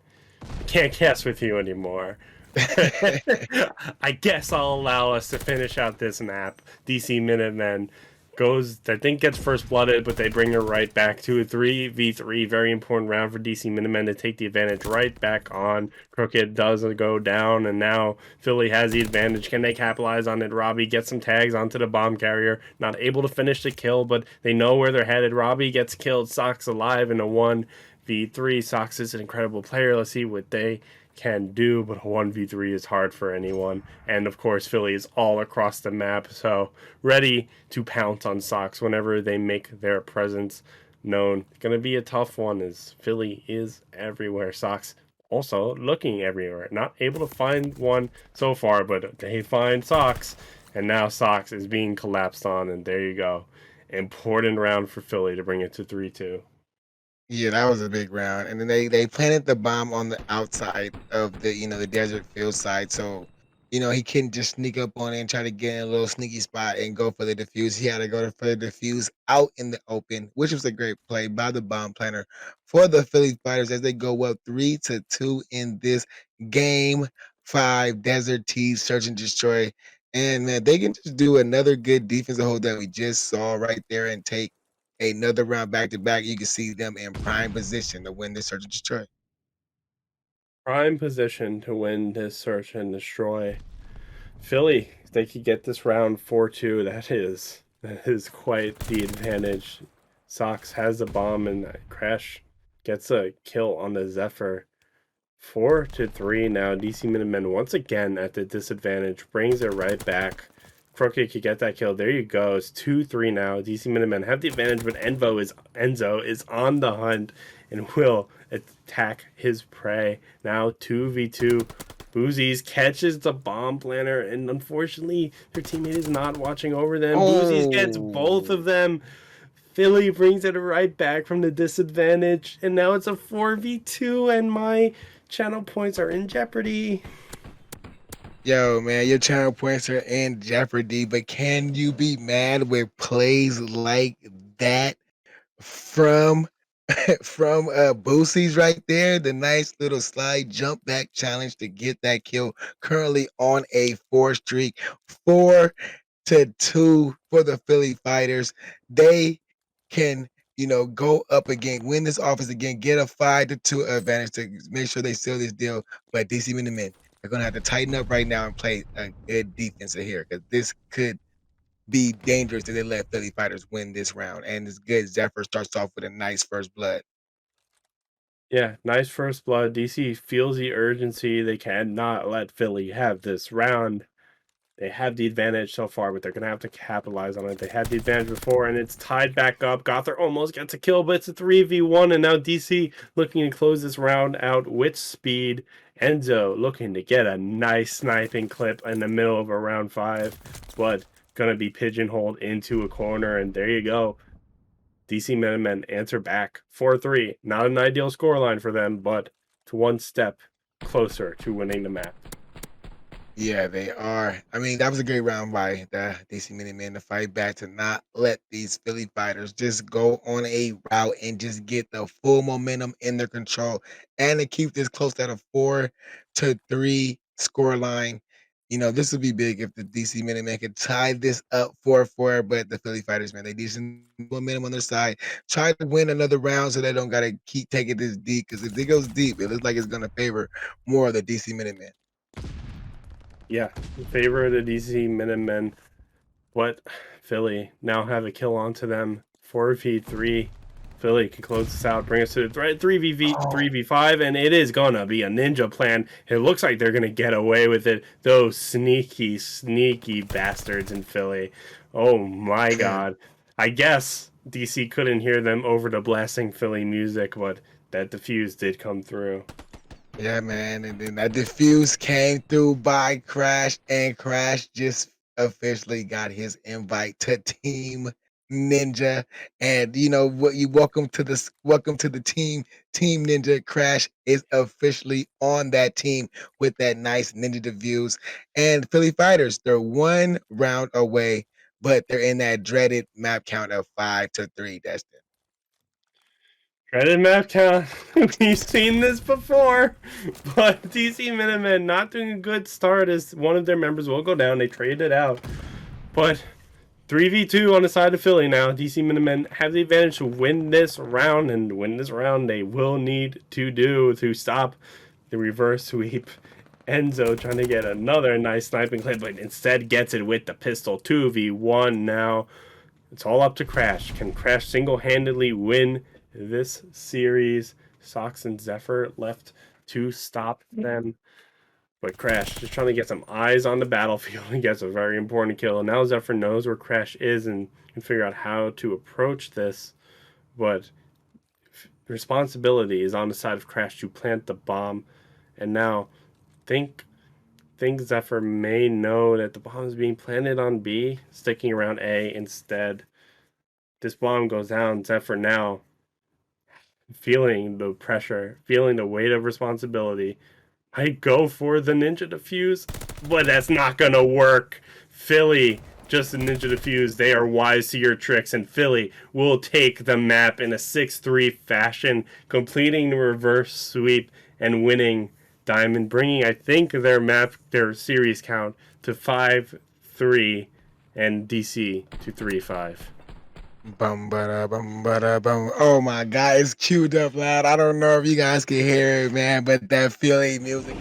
I can't cast with you anymore. I guess I'll allow us to finish out this map. DC Minutemen goes, I think, gets first blooded, but they bring her right back to a 3v3. Very important round for DC Minutemen to take the advantage right back on. Crooked does go down, and now Philly has the advantage. Can they capitalize on it? Robbie gets some tags onto the bomb carrier. Not able to finish the kill, but they know where they're headed. Robbie gets killed. Sox alive in a 1v3. Sox is an incredible player. Let's see what they can do, but a 1v3 is hard for anyone. And of course, Philly is all across the map, so ready to pounce on Sox whenever they make their presence known. It's going to be a tough one as Philly is everywhere. Sox also looking everywhere. Not able to find one so far, but they find Sox, and now Sox is being collapsed on, and there you go. Important round for Philly to bring it to 3-2. Yeah, that was a big round, and then they planted the bomb on the outside of the desert field side, so he couldn't just sneak up on it and try to get in a little sneaky spot and go for the defuse. He had to go for the defuse out in the open, which was a great play by the bomb planter for the Philly Fighters as they go up 3-2 in this game 5 Desert Tees Search and Destroy. And man, they can just do another good defensive hold that we just saw right there and take another round back to back. You can see them in prime position to win this search and destroy. Prime position to win this search and destroy. Philly, they could get this round 4-2. That is quite the advantage. Sox has the bomb and Crash gets a kill on the Zephyr. 4-3 now. DC Minutemen once again at the disadvantage. Brings it right back. Crooked could get that kill. There you go. It's 2-3 now. DC Minutemen have the advantage, but Enzo is on the hunt and will attack his prey. Now 2v2. Boozies catches the bomb planner, and unfortunately, their teammate is not watching over them. Boozies gets both of Oh, them. Philly brings it right back from the disadvantage, and now it's a 4v2, and my channel points are in jeopardy. yo, man, your channel points are in jeopardy, but can you be mad with plays like that from from Boosie's right there? The nice little slide jump back challenge to get that kill. Currently on a 4 streak, 4-2 for the Philly Fighters. They can, go up again, win this office again, get a 5-2 advantage to make sure they seal this deal. But DC Minutemen, they're gonna have to tighten up right now and play a good defense here because this could be dangerous if they let Philly Fighters win this round. And it's good. Zephyr starts off with a nice first blood. Yeah, nice first blood. DC feels the urgency. They cannot let Philly have this round. They have the advantage so far, but they're going to have to capitalize on it. They had the advantage before, and it's tied back up. Gothard almost gets a kill, but it's a 3v1, and now DC looking to close this round out with speed. Enzo looking to get a nice sniping clip in the middle of a round 5, but going to be pigeonholed into a corner, and there you go. DC Minutemen answer back 4-3. Not an ideal scoreline for them, but to one step closer to winning the map. Yeah, they are. I mean, that was a great round by the DC Minutemen to fight back, to not let these Philly fighters just go on a route and just get the full momentum in their control, and to keep this close at a 4-3 score line. This would be big if the DC Minutemen could tie this up 4-4, but the Philly fighters, man, they need some momentum on their side. Try to win another round so they don't got to keep taking this deep, because if it goes deep, it looks like it's going to favor more of the DC Minutemen. Yeah, in favor of the DC Minutemen. But Philly now have a kill onto them. 4v3. Philly can close this out, bring us to the 3v5, and it is gonna be a ninja plan. It looks like they're gonna get away with it. Those sneaky, sneaky bastards in Philly. Oh my god. I guess DC couldn't hear them over the blasting Philly music, but that defuse did come through. Yeah, man, and then that diffuse came through by Crash, and Crash just officially got his invite to Team Ninja. And you know what? You welcome to the Team Ninja. Crash is officially on that team with that nice Ninja diffuse. And Philly Fighters, they're one round away, but they're in that dreaded map count of 5-3, Destin. Credit map count. We've seen this before, but DC Minutemen not doing a good start as one of their members will go down. They traded it out, but 3v2 on the side of Philly now. DC Minutemen have the advantage to win this round, and win this round they will need to do to stop the reverse sweep. Enzo trying to get another nice sniping clip, but instead gets it with the pistol. 2v1 now. It's all up to Crash. Can Crash single-handedly win this series? Sox and Zephyr left to stop them. But Crash just trying to get some eyes on the battlefield. He gets a very important kill. And now Zephyr knows where Crash is and can figure out how to approach this. But the responsibility is on the side of Crash to plant the bomb. And now think Zephyr may know that the bomb is being planted on B, sticking around A instead. This bomb goes down. Zephyr now feeling the pressure, feeling the weight of responsibility. I go for the ninja defuse, but that's not gonna work. Philly, just a ninja defuse. They are wise to your tricks, and Philly will take the map in a 6-3 fashion, completing the reverse sweep and winning Diamond, bringing, I think, their series count to 5-3 and DC to 3-5. Bum bada bum bada bum. Oh my god, it's queued up loud. I don't know if you guys can hear it, man, but that Philly music.